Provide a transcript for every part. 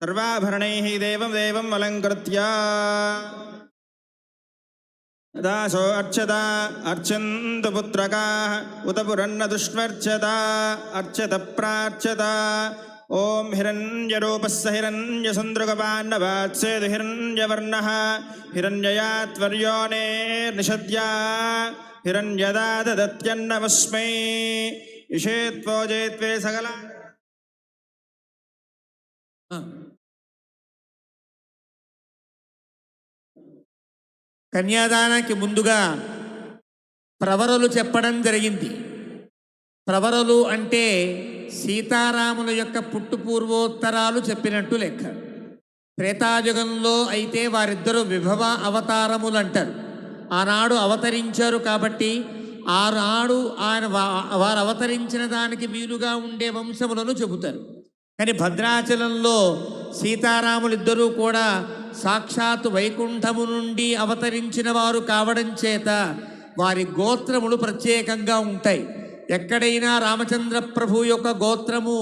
सर्वाभरणैः देवं देवम् अलङ्कृत्य दासो अर्चता अर्चन्तु पुत्रकाः उत पुरन्न दुष्वर्चता अर्चत प्रार्चता ओं हिरण्यरूपस्य हिरण्यसुन्दृगपाण्डवात्सेतु हिरण्यवर्णः हिरण्ययात्वर्योनेर्निषद्या हिरण्यदा ददत्यन्नमस्मै इषेत्वोजेत्वे सकला కన్యాదానానికి ముందుగా ప్రవరలు చెప్పడం జరిగింది. ప్రవరలు అంటే సీతారాముల యొక్క పుట్టుపూర్వోత్తరాలు చెప్పినట్టు లెక్క. త్రేతాయుగంలో అయితే వారిద్దరూ విభవ అవతారములు అంటారు. ఆనాడు అవతరించారు కాబట్టి ఆనాడు ఆయన వారు అవతరించిన దానికి వీలుగా ఉండే వంశములను చెబుతారు. కానీ భద్రాచలంలో సీతారాములిద్దరూ కూడా సాక్షాత్ వైకుంఠము నుండి అవతరించిన వారు కావడం చేత వారి గోత్రములు ప్రత్యేకంగా ఉంటాయి. ఎక్కడైనా రామచంద్ర ప్రభు యొక్క గోత్రము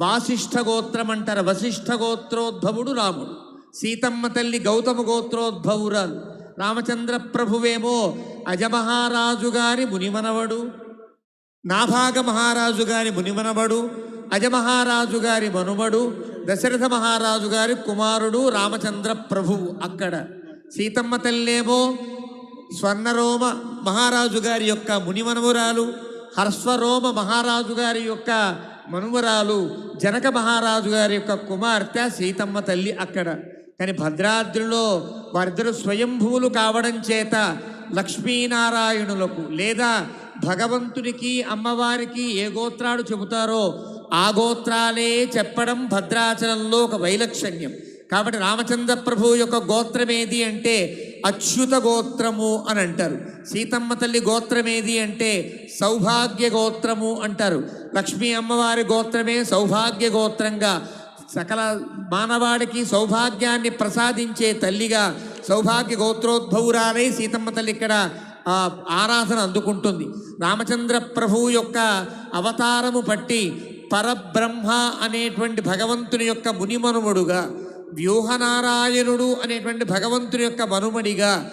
వాసిష్ఠ గోత్రం అంటారు. వశిష్ఠ గోత్రోద్భవుడు రాముడు. సీతమ్మ తల్లి గౌతమ గోత్రోద్భవురాలు. రామచంద్ర ప్రభువేమో అజమహారాజు గారి మునిమనవడు, నాభాగ మహారాజు గారి మునిమనవడు, అజమహారాజు గారి మనుమడు, దశరథ మహారాజు గారి కుమారుడు రామచంద్ర ప్రభువు. అక్కడ సీతమ్మ తల్లేమో స్వర్ణరోమ మహారాజు గారి యొక్క మునిమనుమరాలు, హర్స్వరోమ మహారాజు గారి యొక్క మనుమరాలు, జనక మహారాజు గారి యొక్క కుమార్తె సీతమ్మ తల్లి అక్కడ. కానీ భద్రాద్రిలో వారిద్దరు స్వయంభువులు కావడం చేత లక్ష్మీనారాయణులకు లేదా భగవంతునికి అమ్మవారికి ఏ గోత్రాలు చెబుతారో ఆ గోత్రాలే చెప్పడం భద్రాచలంలో ఒక వైలక్షణ్యం. కాబట్టి రామచంద్ర ప్రభు యొక్క గోత్రం ఏది అంటే అచ్యుత గోత్రము అని అంటారు. సీతమ్మ తల్లి గోత్రం ఏది అంటే సౌభాగ్య గోత్రము అంటారు. లక్ష్మీ అమ్మవారి గోత్రమే సౌభాగ్య గోత్రంగా సకల మానవాడికి సౌభాగ్యాన్ని ప్రసాదించే తల్లిగా సౌభాగ్య గోత్రోద్భవురాలై సీతమ్మ తల్లి ఇక్కడ ఆరాధన అందుకుంటుంది. రామచంద్ర ప్రభువు యొక్క అవతారము పట్టి పరబ్రహ్మ అనేటువంటి భగవంతుని యొక్క మునిమనుమడుగా, వ్యూహనారాయణుడు అనేటువంటి భగవంతుని యొక్క మనుమడిగా,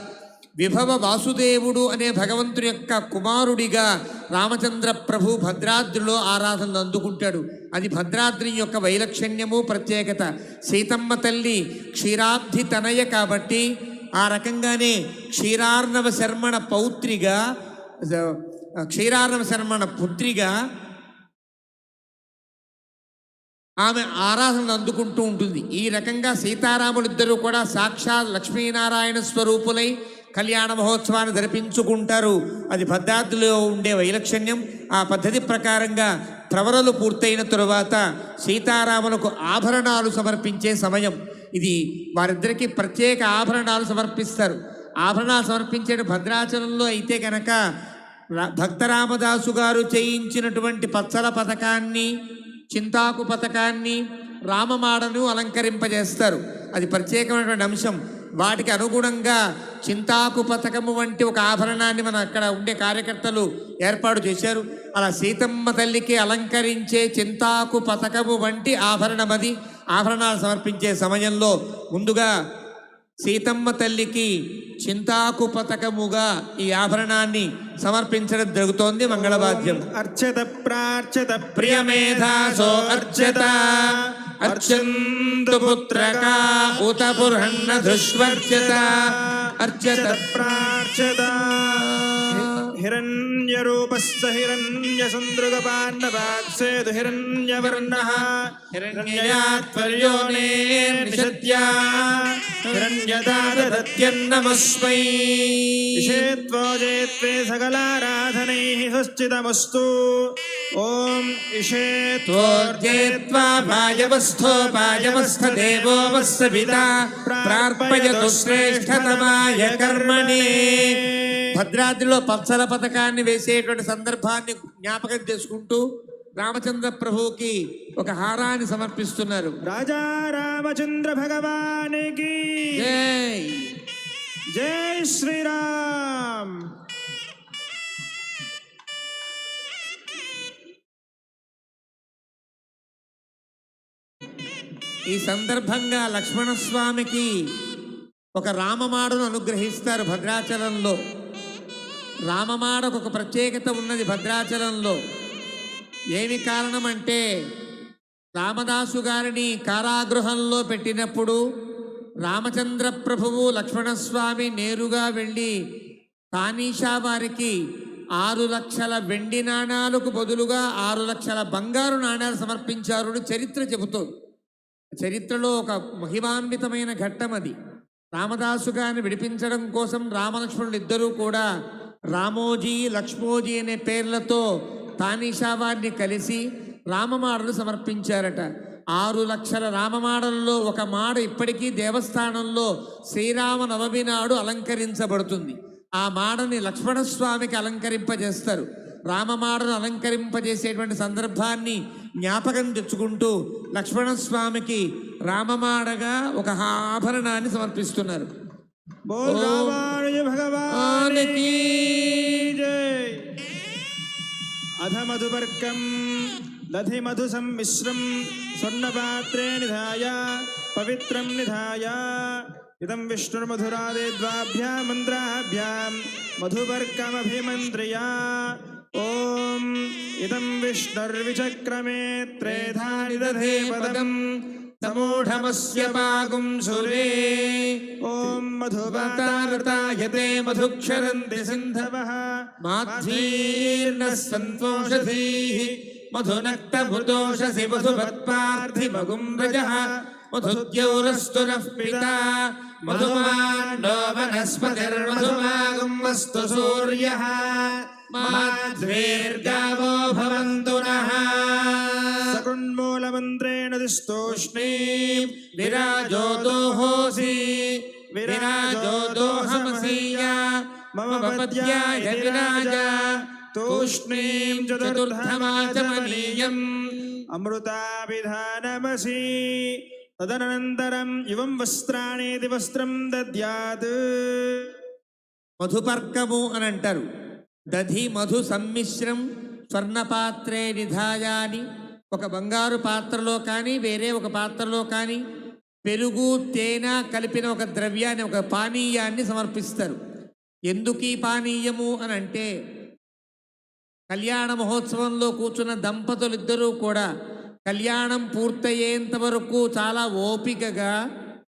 విభవ వాసుదేవుడు అనే భగవంతుని యొక్క కుమారుడిగా రామచంద్ర ప్రభు భద్రాద్రిలో ఆరాధనలు అందుకుంటాడు. అది భద్రాద్రి యొక్క వైలక్షణ్యము, ప్రత్యేకత. సీతమ్మ తల్లి క్షీరాబ్ధి తనయ కాబట్టి ఆ రకంగానే క్షీరార్ణవ శర్మణ పౌత్రిగా, క్షీరార్ణవ శర్మణ పుత్రిగా ఆమె ఆరాధనలు అందుకుంటూ ఉంటుంది. ఈ రకంగా సీతారాములిద్దరూ కూడా సాక్షాత్ లక్ష్మీనారాయణ స్వరూపులై కళ్యాణ మహోత్సవాన్ని జరిపించుకుంటారు. అది భద్రాద్రిలో ఉండే వైలక్షణ్యం. ఆ పద్ధతి ప్రకారంగా ప్రవరలు పూర్తయిన తరువాత సీతారాములకు ఆభరణాలు సమర్పించే సమయం ఇది. వారిద్దరికీ ప్రత్యేక ఆభరణాలు సమర్పిస్తారు. ఆభరణాలు సమర్పించే భద్రాచలంలో అయితే కనుక భక్తరామదాసు గారు చేయించినటువంటి పచ్చల పథకాన్ని, చింతాకు పథకాన్ని, రామమాడను అలంకరింపజేస్తారు. అది ప్రత్యేకమైనటువంటి అంశం. వాటికి అనుగుణంగా చింతాకు పథకము వంటి ఒక ఆభరణాన్ని మన అక్కడ ఉండే కార్యకర్తలు ఏర్పాటు చేశారు. అలా సీతమ్మ తల్లికి అలంకరించే చింతాకు పథకము వంటి ఆభరణమది. ఆభరణాలు సమర్పించే సమయంలో ముందుగా సీతమ్మ తల్లికి చింతాకు పథకముగా ఈ ఆభరణాన్ని సమర్పించడం జరుగుతోంది. మంగళవాద్యం. అర్చత ప్రార్చత ప్రియమేధాసో అర్చత అర్చంతు పుత్రకా ఉత పురన్న దుష్వర్చత అర్చత ప్రార్చత हिरण्यरूपस्य हिरण्यसुन्दृगपाण्डवात्सेतु हिरण्यवर्णः हिरण्ययात्वर्योनेर्निषद्या हिरण्यदा ददत्यन्नमस्मै इषेत्वोजेत्वे सकलाराधनैः स्वस्तितमस्तु ओम इषेत्वोर्जेत्वा भाजवस्थो भाजवस्थ देवो वस्य पिता प्रार्पयतु श्रेष्ठतमाय कर्मणे. భద్రాద్రిలో పచ్చల పథకాన్ని వేసేటువంటి సందర్భాన్ని జ్ఞాపకం చేసుకుంటూ రామచంద్ర ప్రభువుకి ఒక హారాన్ని సమర్పిస్తున్నారు. రాజా రామచంద్ర భగవానికి జై. జై శ్రీరామ్. ఈ సందర్భంగా లక్ష్మణస్వామికి ఒక రామమాడను అనుగ్రహిస్తారు భద్రాచలంలో. రామమాడకు ఒక ప్రత్యేకత ఉన్నది భద్రాచలంలో. ఏమి కారణమంటే రామదాసు గారిని కారాగృహంలో పెట్టినప్పుడు రామచంద్ర ప్రభువు లక్ష్మణస్వామి నేరుగా వెళ్ళి తానీషా వారికి 6 లక్షల వెండి నాణాలకు బదులుగా 6 లక్షల బంగారు నాణాలు సమర్పించారు అని చరిత్ర చెబుతోంది. చరిత్రలో ఒక మహిమాన్వితమైన ఘట్టం అది. రామదాసు గారిని విడిపించడం కోసం రామలక్ష్మణులు ఇద్దరూ కూడా రామోజీ లక్ష్మోజీ అనే పేర్లతో తానీషా వారిని కలిసి రామమాడలు సమర్పించారట. 6 లక్షల రామమాడల్లో ఒక మాడ ఇప్పటికీ దేవస్థానంలో శ్రీరామనవమి నాడు అలంకరించబడుతుంది. ఆ మాడని లక్ష్మణస్వామికి అలంకరింపజేస్తారు. రామమాడను అలంకరింపజేసేటువంటి సందర్భాన్ని జ్ఞాపకం తెచ్చుకుంటూ లక్ష్మణస్వామికి రామమాడగా ఒక ఆభరణాన్ని సమర్పిస్తున్నారు. బోల్ రామానుజ భగవానికి జై. అధ మధుపర్కం దధి మధు సమ్మిశ్రం స్వర్ణపాత్రే నిధాయ పవిత్రం నిధాయ ఇదం విష్ణుర్మధురాదే ద్వాభ్యాం మంత్రాభ్యాం మధుపర్కమభిమంత్ర్య. ఓం ఇదం విష్ణుర్విచక్రమే త్రేధా నిదధే పదం సమూఢమస్య పాగుం సురే. ఓం మధువాతారతాయతే మధుక్షరంతి సింధవః మాధ్వీర్నః సంతోషధీః మధునక్తభృతోషసి మధువత్పార్థిమగుం రజః మధుద్యౌరస్తు నః పితా మధుమాండో వనస్పతిర్మధుమాగుం వస్తు సూర్యః మాధ్వీర్గావో భవంతు నః. సకృన్మూలమంత్రేణ దిస్తోష్ణీం విరాజో దోహోసి విరాజో దోహమసీయ మమ పద్యాయ విరాజ తూష్ణీం చతుర్థమాచమనీయం అమృతాభిధానమసి. తదనంతరం ఇవం వస్త్రాణేతి వస్త్రం దద్యాత్. మధుపర్కము అని అంటారు. దధి మధు సమ్మిశ్రం స్వర్ణపాత్రే నిధాయాని. ఒక బంగారు పాత్రలో కానీ వేరే ఒక పాత్రలో కానీ పెరుగు తేనె కలిపిన ఒక ద్రవ్యాన్ని ఒక పానీయాన్ని సమర్పిస్తారు. ఎందుకు ఈ పానీయము అని అంటే కళ్యాణ మహోత్సవంలో కూర్చున్న దంపతులిద్దరూ కూడా కళ్యాణం పూర్తయ్యేంత వరకు చాలా ఓపికగా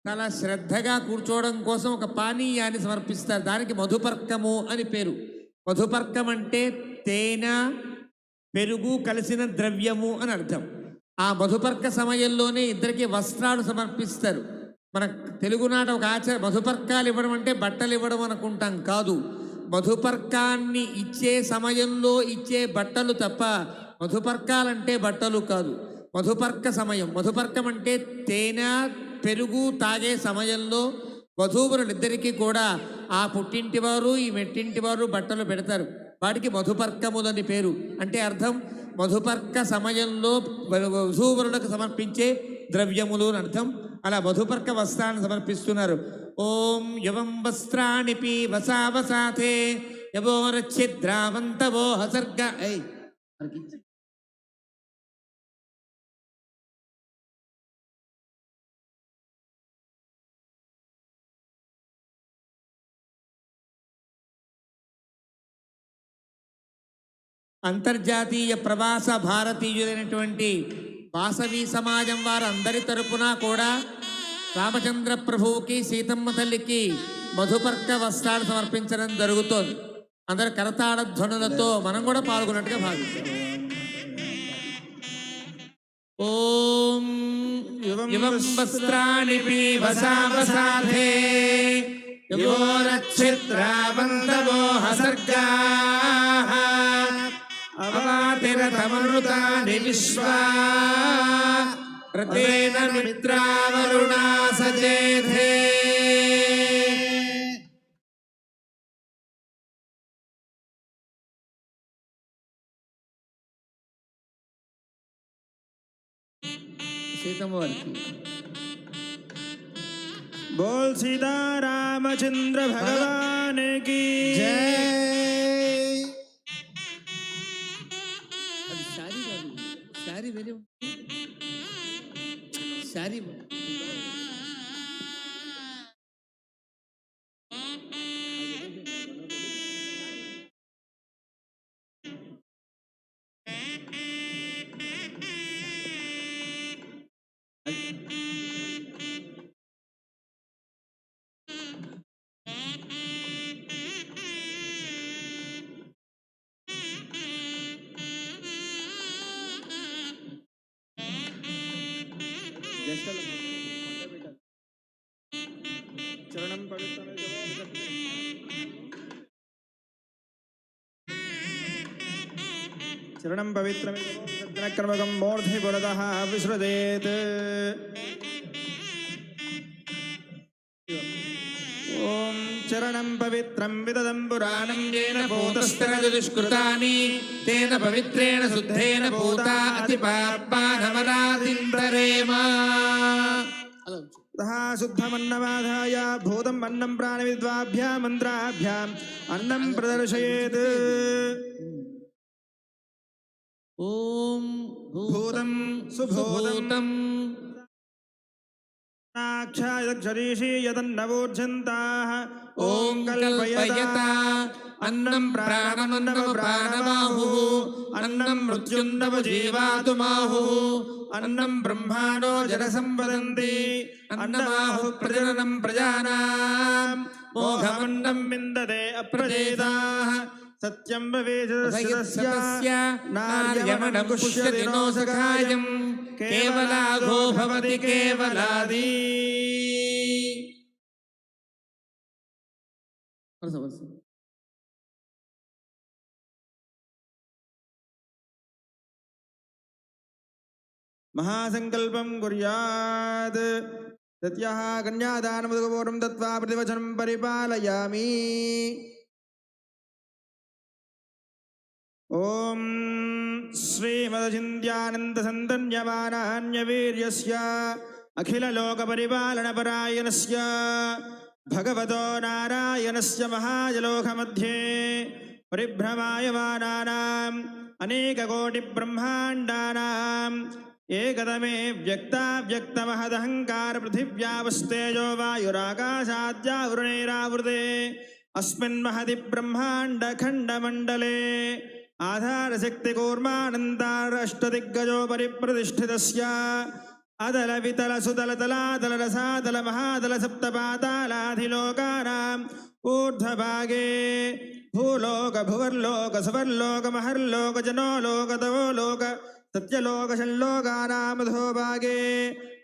చాలా శ్రద్ధగా కూర్చోవడం కోసం ఒక పానీయాన్ని సమర్పిస్తారు. దానికి మధుపర్కము అని పేరు. మధుపర్కం అంటే తేనె పెరుగు కలిసిన ద్రవ్యము అని అర్థం. ఆ మధుపర్క సమయంలోనే ఇద్దరికి వస్త్రాలు సమర్పిస్తారు. మన తెలుగునాట ఒక మధుపర్కాలు ఇవ్వడం అంటే బట్టలు ఇవ్వడం అనుకుంటాం, కాదు. మధుపర్కాన్ని ఇచ్చే సమయంలో ఇచ్చే బట్టలు తప్ప మధుపర్కాలంటే బట్టలు కాదు. మధుపర్క సమయం, మధుపర్కం అంటే తేనె పెరుగు తాగే సమయంలో వధూవరులిద్దరికీ కూడా ఆ పుట్టింటి వారు ఈ మెట్టింటి వారు బట్టలు పెడతారు. వాటికి మధుపర్కములని పేరు. అంటే అర్థం మధుపర్క సమయంలో వధూవరులకు సమర్పించే ద్రవ్యములు అని అర్థం. అలా మధుపర్క వస్త్రాన్ని సమర్పిస్తున్నారు. ఓం యవం వస్త్రాణి పీవసావసాథే యవోరచ్ఛిద్రావంతవో హసర్గ. అంతర్జాతీయ ప్రవాస భారతీయులైనటువంటి వాసవి సమాజం వారందరి తరపున కూడా రామచంద్ర ప్రభువుకి సీతమ్మ తల్లికి మధుపర్క వస్త్రాలు సమర్పించడం జరుగుతోంది. అందరు కరతాళ ధ్వనులతో మనం కూడా పాల్గొన్నట్టుగా భావిస్తాం. ఓం యువం వస్త్రాణి పీవసావసాథే యవోరచ్ఛిద్రావంతవో హసర్గాః అవాతిరతమృతాని విశ్వా రతేన మిత్రావరుణా సచేధే. సీతమ్మ వారికి బోల్ సీతారామచంద్ర భగవానికి జై. అది శారీ కాదు, శారీ వేరే శారీ చరణం పవిత్రమిదమో చరణం పవిత్రమిదమో విసర్జనకర్మకం మూర్ధి పురతః విసృజేత్. ఓం చరణం పవిత్రం విదదం పురాణం येन भूतस्तरजुष्कृतानि तेन पवित्रेण शुद्धेन भूता अतिपापानमरादिन्दरेम. तथा शुद्धमन्नमाधाय भूतम् अन्नं प्राणविद्वाभ्यां मन्त्राभ्याम् अन्नं प्रदर्शयेत्. ओम भूतं सुभूतं नाक्षायक्षरीषि यदन्नवोर्जन्ताः ॐ कल्पयता अन्नं प्राणमन्नव प्राणमाहुः अन्नं मृत्युन्नव जीवातुमाहुः अन्नं ब्रह्माणो जनसंवदन्ति अन्नमाहुः प्रजननं प्रजानां मोघमन्नं विन्दते अप्रजेताः. सत्यं भवेत् नार्यमणं पुष्यति नो सखायं केवलाघो भवति केवलादी. महासंकल्पं कुर्यात्. तस्याः कन्यादानमुदकपूर्वं दत्त्वा प्रतिवचनं परिपालयामि. ओम श्रीमदचिन्त्यानन्दसन्दन्यमानान्यवीर्यस्य अखिललोकपरिपालनपरायणस्य भगवतो नारायणस्य महाजलोकमध्ये परिभ्रमायमानानाम् अनेककोटिब्रह्माण्डानाम् एकदमे व्यक्ताव्यक्तमहदहङ्कारपृथिव्यावस्तेजो वायुराकाशाद्यावृणैरावृते अस्मिन् महति ब्रह्माण्डखण्डमण्डले आधारशक्तिकूर्मानन्तारष्टदिग्गजो परिप्रतिष्ठितस्य अदल वितल सुतल तलातल रसातल महातल सप्तपातालाधिलोकानाम् ऊर्ध्वभागे भूलोक भुवर्लोक सुवर्लोक महर्लोक जनोलोक तवोलोक सत्यलोक षण्लोकानाम् अधोभागे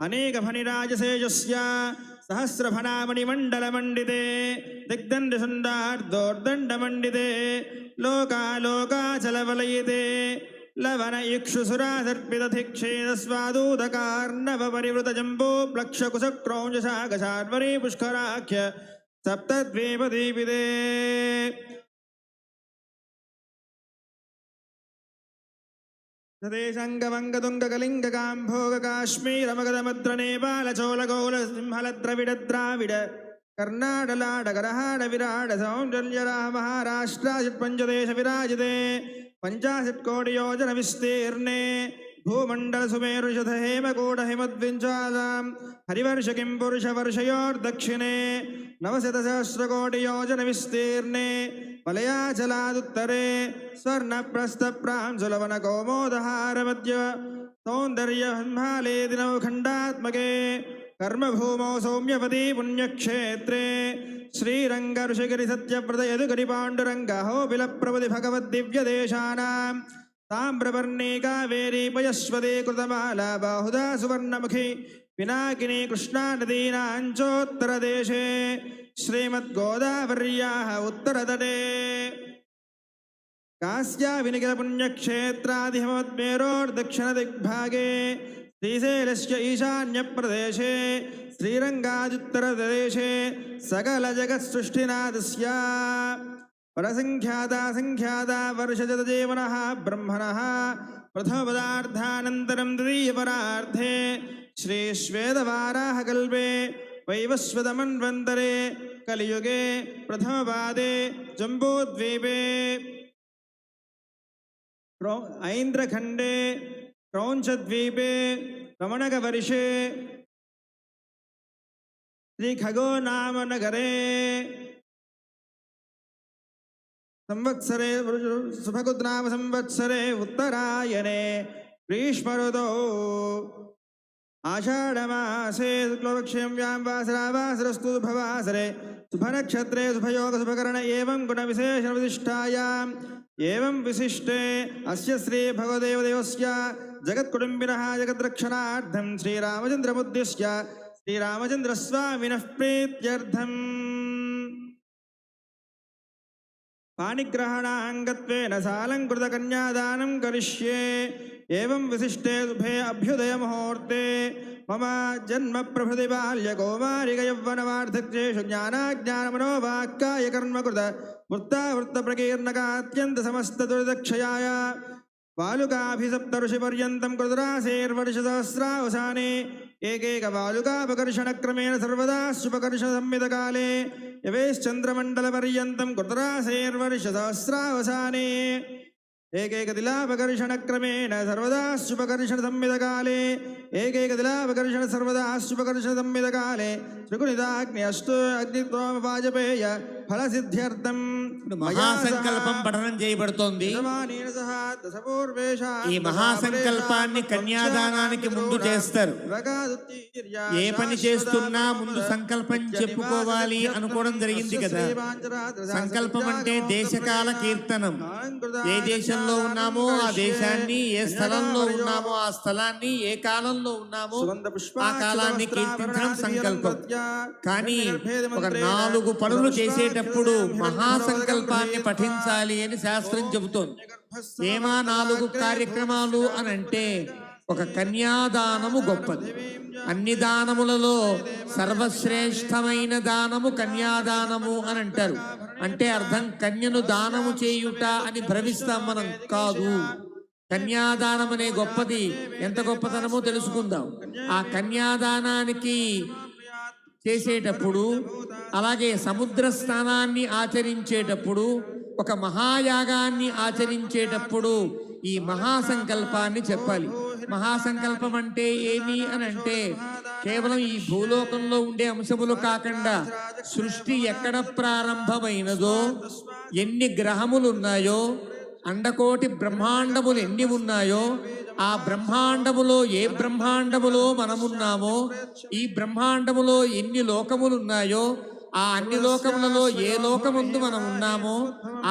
अनेकफणिराजशेषस्य सहस्रफणामणिमण्डलमण्डिते दिग्दण्डसुण्डार्दोर्दण्डमण्डिते लोकालोकाचलवलयिते लवन इक्षुसुरादर्पितधिक्षेदस्वादूदकार्णवपरिवृतजम्बो प्लक्षकुशक्रौञ्जशाकशार्वरी पुष्कराख्य सप्तद्वीपदीपिते सदेशङ्गवङ्गतुङ्गकलिङ्गकाम्भोगकाश्मीरमगधमद्रनेपालचोलगौलसिंहलद्रविडद्राविड कर्नाटलाडकरहाड विराड महाराष्ट्राजित्पञ्चदेश विराजिते 50 कोटियोजन विस्तीर्णे भूमण्डल सुमेरुषध हेमकूट हिमद्विञ्जालां हरिवर्ष किं पुरुष वर्षयोर्दक्षिणे 900 कोटियोजन विस्तीर्णे मलयाचलादुत्तरे स्वर्णप्रस्थप्रांशुलवन कौमोदहारमध्य सौन्दर्यहिमालयेदिनौ खण्डात्मके कर्मभूमौ सौम्यपदी पुण्यक्षेत्रे श्रीरंग ऋषिगिरि सत्यव्रत यदुगिरि पाण्डुरङ्गहो बिलप्रभृति भगवद्दिव्यदेशानां ताम्रवर्णी कावेरी पयस्वती कृतमाला बाहुदा सुवर्णमुखी पिनाकिनी कृष्णा नदीनाञ्चोत्तरदेशे श्रीमद्गोदावर्याः उत्तरतटे कास्या विनिकिल पुण्यक्षेत्रादिहिमवद्मेरोर्दक्षिणदिग्भागे श्रीशैलस्य ईशान्यप्रदेशे श्रीरङ्गादुत्तरदेशे सकलजगत्सृष्टिनाथस्य परसङ्ख्याता संख्याता वर्षजतजीवनः ब्रह्मणः प्रथमपदार्थानन्तरं द्वितीयपरार्धे श्रीश्वेतवाराहकल्पे वैवस्वतमन्वन्तरे कलियुगे प्रथमपादे जम्बूद्वीपे ऐन्द्रखण्डे क्रौञ्चद्वीपे रमणकवर्षे श्रीखगो नाम नगरे संवत्सरे सुभगुद्नाम संवत्सरे उत्तरायणे ग्रीष्मऋतौ आषाढ़मासे शुक्लपक्षम्यां वासरावासरस्तु शुभवासरे शुभनक्षत्रे शुभयोग शुभकरण एवं गुणविशेषविशिष्टायाम् एवं विशिष्टे अस्य श्री भगवदेवदेवस्य जगत्कुटुम्बिनः जगद्रक्षणार्थं श्रीरामचन्द्रमुद्दिश्य श्रीरामचन्द्रस्वामिनः प्रीत्यर्थम् पाणिग्रहणाङ्गत्वेन सालङ्कृतकन्यादानं करिष्ये एवं विशिष्टे शुभे अभ्युदय मुहूर्ते मम जन्म प्रभृति बाल्यकौमारिकयौवनवार्धक्येषु ज्ञानाज्ञानमनोवाक्काय कर्मकृत वृत्तावृत्तप्रकीर्णकात्यन्त समस्तदुर्दक्षयाय वालुकाभिसप्तऋषिपर्यन्तं कृतरासेर्वर्षसहस्रावसाने एकैकवालुकापकर्षणक्रमेण सर्वदा शुभकर्षसंमितकाले यवेश्चन्द्रमण्डलपर्यन्तं कृतरासेर्वर्षसहस्रावसाने एकैकतिलापकर्षणक्रमेण सर्वदा शुभकर्षणसंमितकाले एकैकतिलापकर्षण सर्वदा शुभकर्षणसंमितकाले त्रिगुणिताग्नि अष्टो अग्नित्वमवाजपेय फलसिद्ध्यर्थं మహాసంకల్పం పఠనం చేయబడుతోంది. ఈ మహాసంకల్పాన్ని కన్యాదానానికి ముందు చేస్తారు. ఏ పని చేస్తున్నా ముందు సంకల్పం చెప్పుకోవాలి అనుకోవడం జరిగింది కదా. సంకల్పం అంటే దేశకాల కీర్తనం. ఏ దేశంలో ఉన్నామో ఆ దేశాన్ని, ఏ స్థలంలో ఉన్నామో ఆ స్థలాన్ని, ఏ కాలంలో ఉన్నామో ఆ కాలాన్ని కీర్తించడం సంకల్పం. కానీ ఒక 4 పనులు చేసేటప్పుడు మహాసంకల్పాన్ని పఠించాలి అని శాస్త్రం చెబుతోంది. ఏమా 4 కార్యక్రమాలు అని అంటే, ఒక కన్యాదానము గొప్పది. అన్ని దానములలో సర్వశ్రేష్టమైన దానము కన్యాదానము అని అంటారు. అంటే అర్థం కన్యను దానము చేయుట అని భ్రమిస్తాం మనం కాదు. కన్యాదానం అనే గొప్పది ఎంత గొప్పతనమో తెలుసుకుందాం. ఆ కన్యాదానానికి చేసేటప్పుడు, అలాగే సముద్ర స్నానాన్ని ఆచరించేటప్పుడు, ఒక మహాయాగాన్ని ఆచరించేటప్పుడు ఈ మహాసంకల్పాన్ని చెప్పాలి. మహాసంకల్పం అంటే ఏమి అని అంటే, కేవలం ఈ భూలోకంలో ఉండే అంశములు కాకుండా సృష్టి ఎక్కడ ప్రారంభమైనదో, ఎన్ని గ్రహములు ఉన్నాయో, అండకోటి బ్రహ్మాండములు ఎన్ని ఉన్నాయో, ఆ బ్రహ్మాండములో ఏ బ్రహ్మాండములో మనమున్నామో, ఈ బ్రహ్మాండములో ఎన్ని లోకములు ఉన్నాయో, ఆ అన్ని లోకములలో ఏ లోకముందు మనం ఉన్నామో,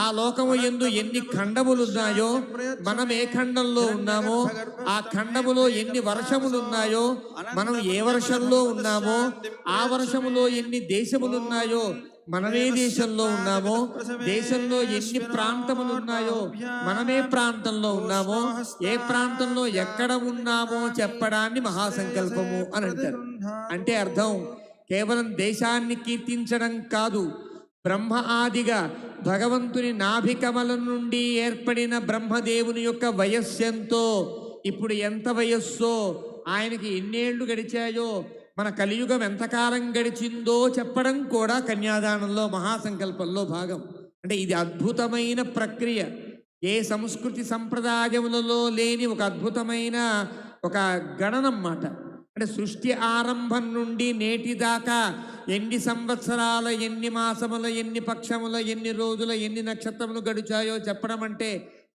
ఆ లోకము యందు ఎన్ని ఖండములు ఉన్నాయో, మనం ఏ ఖండంలో ఉన్నామో, ఆ ఖండములో ఎన్ని వర్షములు ఉన్నాయో, మనం ఏ వర్షంలో ఉన్నామో, ఆ వర్షములో ఎన్ని దేశములు ఉన్నాయో, మనమే దేశంలో ఉన్నామో, దేశంలో ఎన్ని ప్రాంతములు ఉన్నాయో, మనమే ప్రాంతంలో ఉన్నామో, ఏ ప్రాంతంలో ఎక్కడ ఉన్నామో చెప్పడాన్ని మహాసంకల్పము అని అంటారు. అంటే అర్థం కేవలం దేశాన్ని కీర్తించడం కాదు. బ్రహ్మ ఆదిగా భగవంతుని నాభికమలం నుండి ఏర్పడిన బ్రహ్మదేవుని యొక్క వయస్సెంతో, ఇప్పుడు ఎంత వయస్సో, ఆయనకి ఎన్నేళ్లు గడిచాయో, మన కలియుగం ఎంతకాలం గడిచిందో చెప్పడం కూడా కన్యాదానంలో మహాసంకల్పంలో భాగం. అంటే ఇది అద్భుతమైన ప్రక్రియ. ఏ సంస్కృతి సంప్రదాయములలో లేని ఒక అద్భుతమైన ఒక గణనమాట. అంటే సృష్టి ఆరంభం నుండి నేటి దాకా ఎన్ని సంవత్సరాల, ఎన్ని మాసముల, ఎన్ని పక్షముల, ఎన్ని రోజుల, ఎన్ని నక్షత్రములు గడిచాయో చెప్పడం అంటే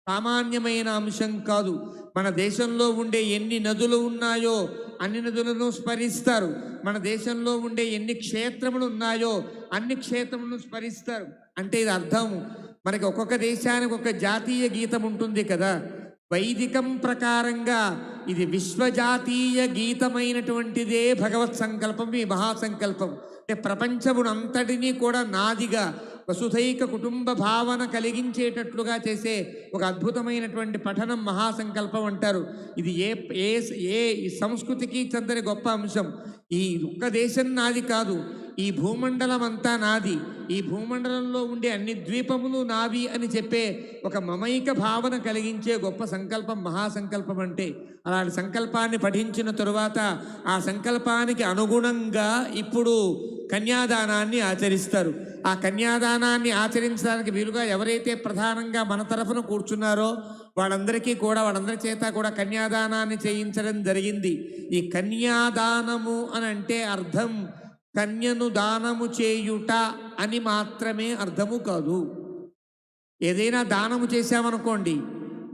సామాన్యమైన అంశం కాదు. మన దేశంలో ఉండే ఎన్ని నదులు ఉన్నాయో అన్ని నదులను స్మరిస్తారు. మన దేశంలో ఉండే ఎన్ని క్షేత్రములు ఉన్నాయో అన్ని క్షేత్రములను స్మరిస్తారు. అంటే ఇది అర్థం, మనకి ఒక్కొక్క దేశానికి ఒక జాతీయ గీతం ఉంటుంది కదా. వైదికం ప్రకారంగా ఇది విశ్వజాతీయ గీతమైనటువంటిదే భగవత్ సంకల్పం, ఈ మహాసంకల్పం. అంటే ప్రపంచమునంతటినీ కూడా నాదిగా వసుధైక కుటుంబ భావన కలిగించేటట్లుగా చేసే ఒక అద్భుతమైనటువంటి పఠనం మహాసంకల్పం అంటారు. ఇది ఏ ఏ ఏ సంస్కృతికి చెందని గొప్ప అంశం. ఈ ఒక్క దేశం నాది కాదు, ఈ భూమండలం అంతా నాది, ఈ భూమండలంలో ఉండే అన్ని ద్వీపములు నావి అని చెప్పే ఒక మమైక భావన కలిగించే గొప్ప సంకల్పం మహాసంకల్పం. అంటే అలాంటి సంకల్పాన్ని పఠించిన తరువాత ఆ సంకల్పానికి అనుగుణంగా ఇప్పుడు కన్యాదానాన్ని ఆచరిస్తారు. ఆ కన్యాదానాన్ని ఆచరించడానికి వీలుగా ఎవరైతే ప్రధానంగా మన తరఫున కూర్చున్నారో వాళ్ళందరికీ కూడా, వాళ్ళందరి చేత కూడా కన్యాదానాన్ని చేయించడం జరిగింది. ఈ కన్యాదానము అని అంటే అర్థం కన్యను దానము చేయుట అని మాత్రమే అర్థము కాదు. ఏదైనా దానము చేశామనుకోండి,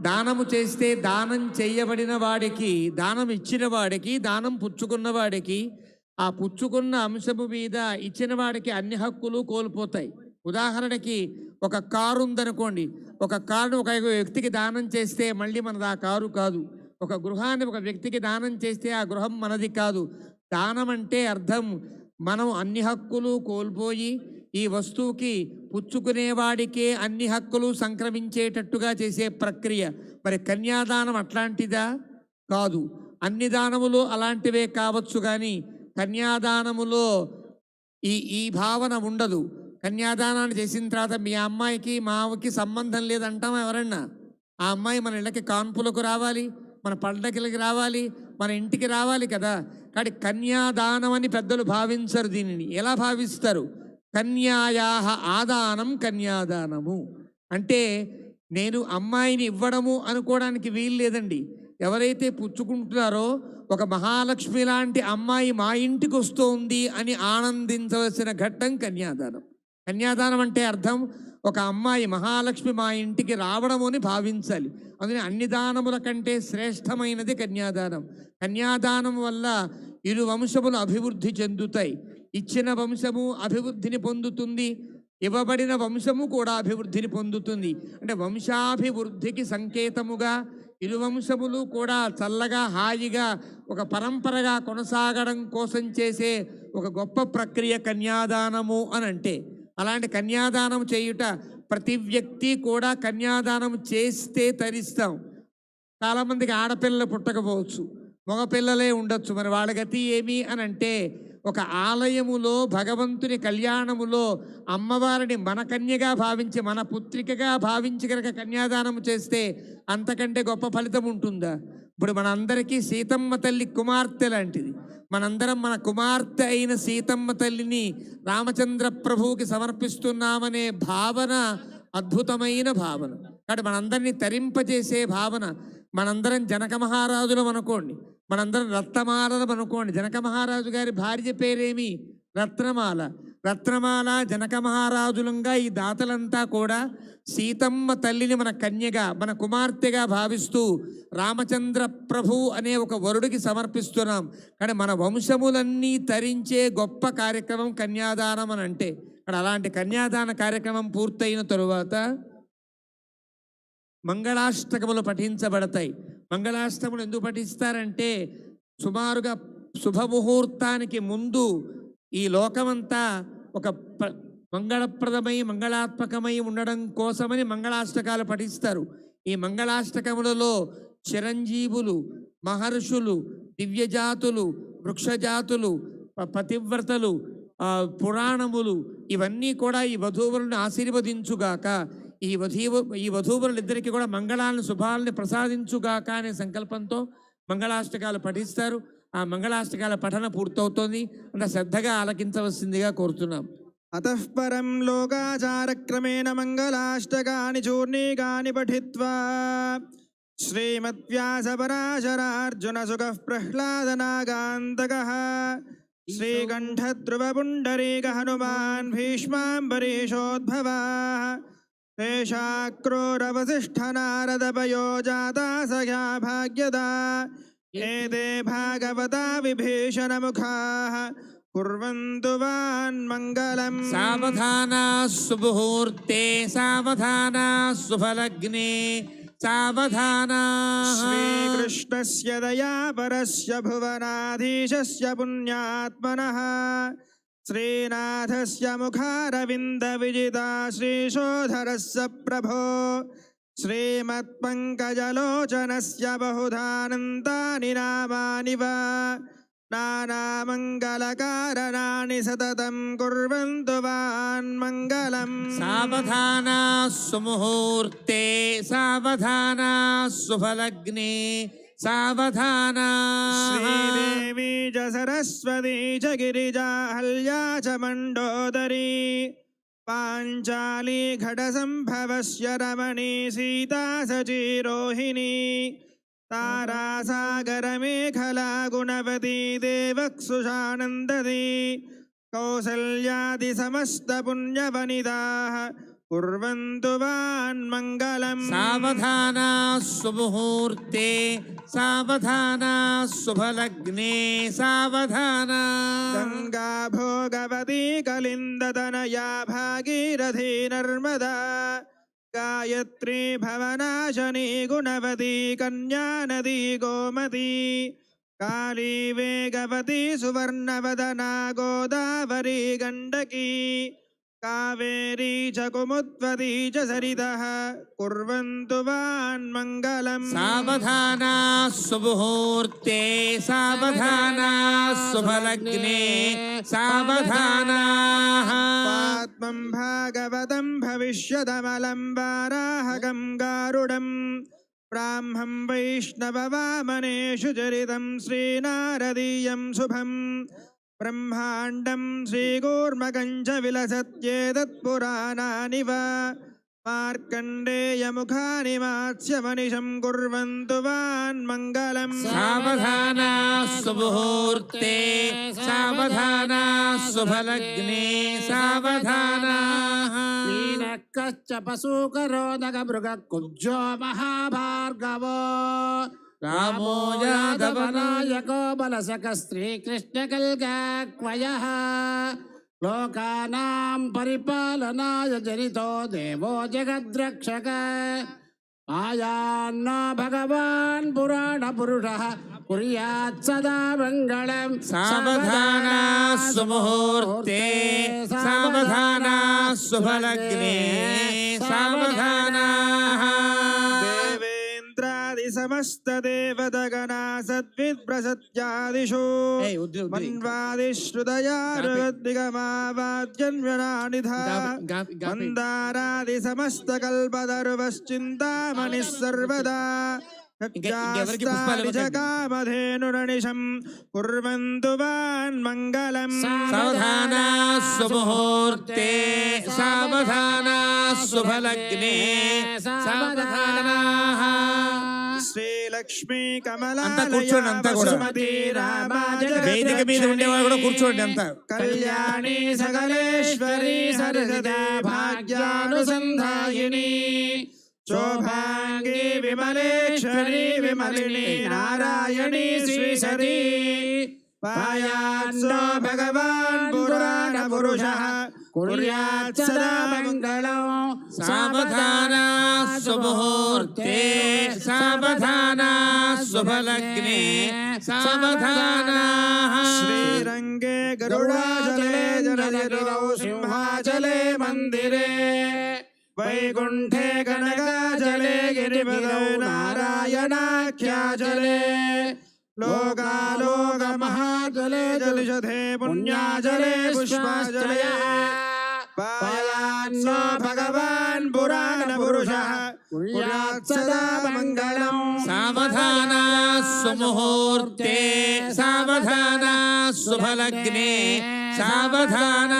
దానము చేస్తే దానం చేయబడిన వాడికి, దానం ఇచ్చిన వాడికి, దానం పుచ్చుకున్న వాడికి, ఆ పుచ్చుకున్న అంశము మీద ఇచ్చిన వాడికి అన్ని హక్కులు కోల్పోతాయి. ఉదాహరణకి ఒక కారు ఉందనుకోండి, ఒక కారును ఒక వ్యక్తికి దానం చేస్తే మళ్ళీ మనది ఆ కారు కాదు. ఒక గృహాన్ని ఒక వ్యక్తికి దానం చేస్తే ఆ గృహం మనది కాదు. దానం అంటే అర్థం మనం అన్ని హక్కులు కోల్పోయి ఈ వస్తువుకి పుచ్చుకునేవాడికే అన్ని హక్కులు సంక్రమించేటట్టుగా చేసే ప్రక్రియ. మరి కన్యాదానం అట్లాంటిదా? కాదు. అన్ని దానములు అలాంటివే కావచ్చు, కానీ కన్యాదానములో ఈ భావన ఉండదు. కన్యాదానాన్ని చేసిన తర్వాత మీ అమ్మాయికి మావకి సంబంధం లేదంటాం ఎవరన్నా? ఆ అమ్మాయి మన ఇళ్ళకి కాన్పులకు రావాలి, మన పండగలకి రావాలి, మన ఇంటికి రావాలి కదా. కాబట్టి కన్యాదానం అని పెద్దలు భావించరు. దీనిని ఎలా భావిస్తారు? కన్యాయాహ ఆదానం కన్యాదానము అంటే నేను అమ్మాయిని ఇవ్వడము అనుకోవడానికి వీలు లేదండి. ఎవరైతే పుచ్చుకుంటున్నారో ఒక మహాలక్ష్మి లాంటి అమ్మాయి మా ఇంటికి వస్తోంది అని ఆనందించవలసిన ఘట్టం కన్యాదానం. కన్యాదానం అంటే అర్థం ఒక అమ్మాయి మహాలక్ష్మి మా ఇంటికి రావడం అని భావించాలి. అందుకని అన్ని దానముల కంటే శ్రేష్టమైనది కన్యాదానం. కన్యాదానం వల్ల ఇరు వంశములు అభివృద్ధి చెందుతాయి. ఇచ్చిన వంశము అభివృద్ధిని పొందుతుంది, ఇవ్వబడిన వంశము కూడా అభివృద్ధిని పొందుతుంది. అంటే వంశాభివృద్ధికి సంకేతముగా ఇరు వంశములు కూడా చల్లగా హాయిగా ఒక పరంపరగా కొనసాగడం కోసం చేసే ఒక గొప్ప ప్రక్రియ కన్యాదానము అని అంటే. అలాంటి కన్యాదానం చేయుట ప్రతి వ్యక్తి కూడా కన్యాదానం చేస్తే తరిస్తాం. చాలామందికి ఆడపిల్లలు పుట్టకపోవచ్చు, మగపిల్లలే ఉండొచ్చు. మరి వాళ్ళ గతి ఏమి అని అంటే, ఒక ఆలయములో భగవంతుని కళ్యాణములో అమ్మవారిని మన కన్యగా భావించి, మన పుత్రికగా భావించి కనుక కన్యాదానం చేస్తే అంతకంటే గొప్ప ఫలితం ఉంటుందా? ఇప్పుడు మనందరికీ సీతమ్మ తల్లి కుమార్తె లాంటిది. మనందరం మన కుమార్తె అయిన సీతమ్మ తల్లిని రామచంద్ర ప్రభువుకి సమర్పిస్తున్నామనే భావన అద్భుతమైన భావన. కాబట్టి మనందరినీ తరింపజేసే భావన. మనందరం జనక మహారాజులం అనుకోండి, మనందరం రత్నమాలలం అనుకోండి. జనక మహారాజు గారి భార్య పేరేమి? రత్నమాల. రత్నమాల జనక మహారాజులంగా ఈ దాతలంతా కూడా సీతమ్మ తల్లిని మన కన్యగా, మన కుమార్తెగా భావిస్తూ రామచంద్ర ప్రభు అనే ఒక వరుడికి సమర్పిస్తున్నాం. కానీ మన వంశములన్నీ తరించే గొప్ప కార్యక్రమం కన్యాదానం అని అంటే. కానీ అలాంటి కన్యాదాన కార్యక్రమం పూర్తయిన తరువాత మంగళాష్టకములు పఠించబడతాయి. మంగళాష్టములు ఎందుకు పఠిస్తారంటే, సుమారుగా శుభముహూర్తానికి ముందు ఈ లోకమంతా ఒక మంగళప్రదమై మంగళాత్మకమై ఉండడం కోసమని మంగళాష్టకాలు పఠిస్తారు. ఈ మంగళాష్టకములలో చిరంజీవులు, మహర్షులు, దివ్యజాతులు, వృక్షజాతులు, పతివ్రతలు, పురాణములు ఇవన్నీ కూడా ఈ వధూవరులను ఆశీర్వదించుగాక, ఈ వధూవరులిద్దరికీ కూడా మంగళాలను శుభాలని ప్రసాదించుగాక అనే సంకల్పంతో మంగళాష్టకాలు పఠిస్తారు. ఆ మంగళాష్టకాల పఠన పూర్తవుతోంది. అంత శ్రద్ధగా ఆలకించవలసిందిగా కోరుతున్నాం. అతః పరం లోకాచారక్రమేణ మంగళాష్టకాని చూర్ణీకాని పఠిత్వా శ్రీమద్వ్యాసపరాశరార్జున సుఖః ప్రహ్లాదనాగాంతకః శ్రీకంఠధ్రువపుండరీక హనుమాన్ భీష్మాంబరీషోద్భవాః శేషాక్రూరవసిష్ఠనారదపయోజాతా సఖా భాగ్యదా ఏతే భాగవతా విభీషణముఖాః కుర్వంతు వాన్మంగళం. సావధానా సుముహూర్తే సావధానా సుఫలగ్నే సావధానా. శ్రీకృష్ణస్య దయాపరస్య భువనాధీశస్య పుణ్యాత్మనః శ్రీనాథస్య ముఖారవింద విజితా శ్రీశోధరస్య ప్రభో శ్రీమత్పంకజలోచనస్య బహుధానంతాని నామాని వా నానామంగళకారణాని సతతం కుర్వంతు వాన్మంగళం. సావధానా సుముహూర్తే సావధానా సుఫలగ్నే సావధానా. శ్రీదేవీ చ సరస్వతీ చ గిరిజా హల్యా చ మండోదరీ పాంచాలీ ఘటసంభవస్య రమణీ సీతా సచీరోహిణీ తారాసాగరమేఖలా గుణవతీ దేవక్షుషానందదీ కౌసల్యాది సమస్త పుణ్యవనితాః కుర్వంతు వాన్మంగళం. సావధాన సుముహూర్తే సావధాన శుభలగ్నే సావధాన. గంగా భోగవతి కలిందతనయా భాగీరథీ నర్మదా గాయత్రీ భవనాశనీ గుణవతి కన్యా నదీ గోమతీ కాళీ వేగవతి సువర్ణవదనా గోదావరీ గండకీ కావేరీ చ కుముద్వతీ చ సరితః కుర్వంతు వాన్మంగళం. సావధాన సుముహూర్తే సావధాన శుభలగ్నే సావధాన. ఆత్మం భాగవతం భవిష్యదమలం వారాహకం గారుడం బ్రాహ్మం వైష్ణవవామనేషు చరితం శ్రీనారదీయం శుభం బ్రహ్మాండం శ్రీకూర్మకం చ విలసత్యేతత్పురాణాని వా మార్కండేయముఖాని మాత్స్యమనిశం కుర్వంతు వాన్మంగళం. సావధాన సుముహూర్తే సావధాన శుభలగ్నే సావధాన. మీనక్కశ్చ పశూకరోదక మృగ కుబ్జో మహాభార్గవో రామో యాదవనాయకో బలసక శ్రీకృష్ణ కల్గాక్వయః లోకానాం పరిపాలనాయ జనితో దేవో జగద్రక్షక ఆయాన్నో భగవాన్ పురాణ పురుషః కుర్యాత్ సదా మంగళం. సావధాన సుముహూర్తే సావధాన శుభలగ్నే సావధాన. దేవేంద్రాది సమస్త దేవతగణా సద్విప్రసత్యాదిషు మన్వాదిశ్రుతయారుదిగమావాద్యన్వనానిధా మందారాది సమస్త కల్పతరువశ్చింతామణిః సర్వదా కామధేనురణిశం కుర్వంతు వాన్మంగళం. సావధాన సుముహూర్తే సావధాన శుభలగ్నే సావధాన. శ్రీలక్ష్మీ అంతా కూర్చోండి, అంతా కూడా. వేదిక మీద ఉండేవాళ్ళు కూడా కూర్చోండి అంతా. కళ్యాణి సకలేశ్వరి సరసదా భాగ్యానుసంధాయిని శోభాంగి విమలేశ్వరి విమలిని నారాయణి శ్రీసతి పాయాత్సో భగవాన్ పురాణ పురుషః కుర్యాత్ సదా మంగళం. సావధాన సుముహూర్తే సావధాన శుభలగ్నే సావధాన. శ్రీరంగే గరుడాచలే జలజలో సింహాచలే మందిరే వైకుంఠే కనకాచలే గిరిపదౌ నారాయణాఖ్యాచలే లోకాలోక మహాచలే జలిషధే పుణ్యాచలే పుష్పాచలే పాయాత్సో భగవాన్ పురాణ పురుషః కుర్యాత్ సదా మంగళం. సావధాన సుముహూర్తే సావధాన శుభలగ్నే సావధాన.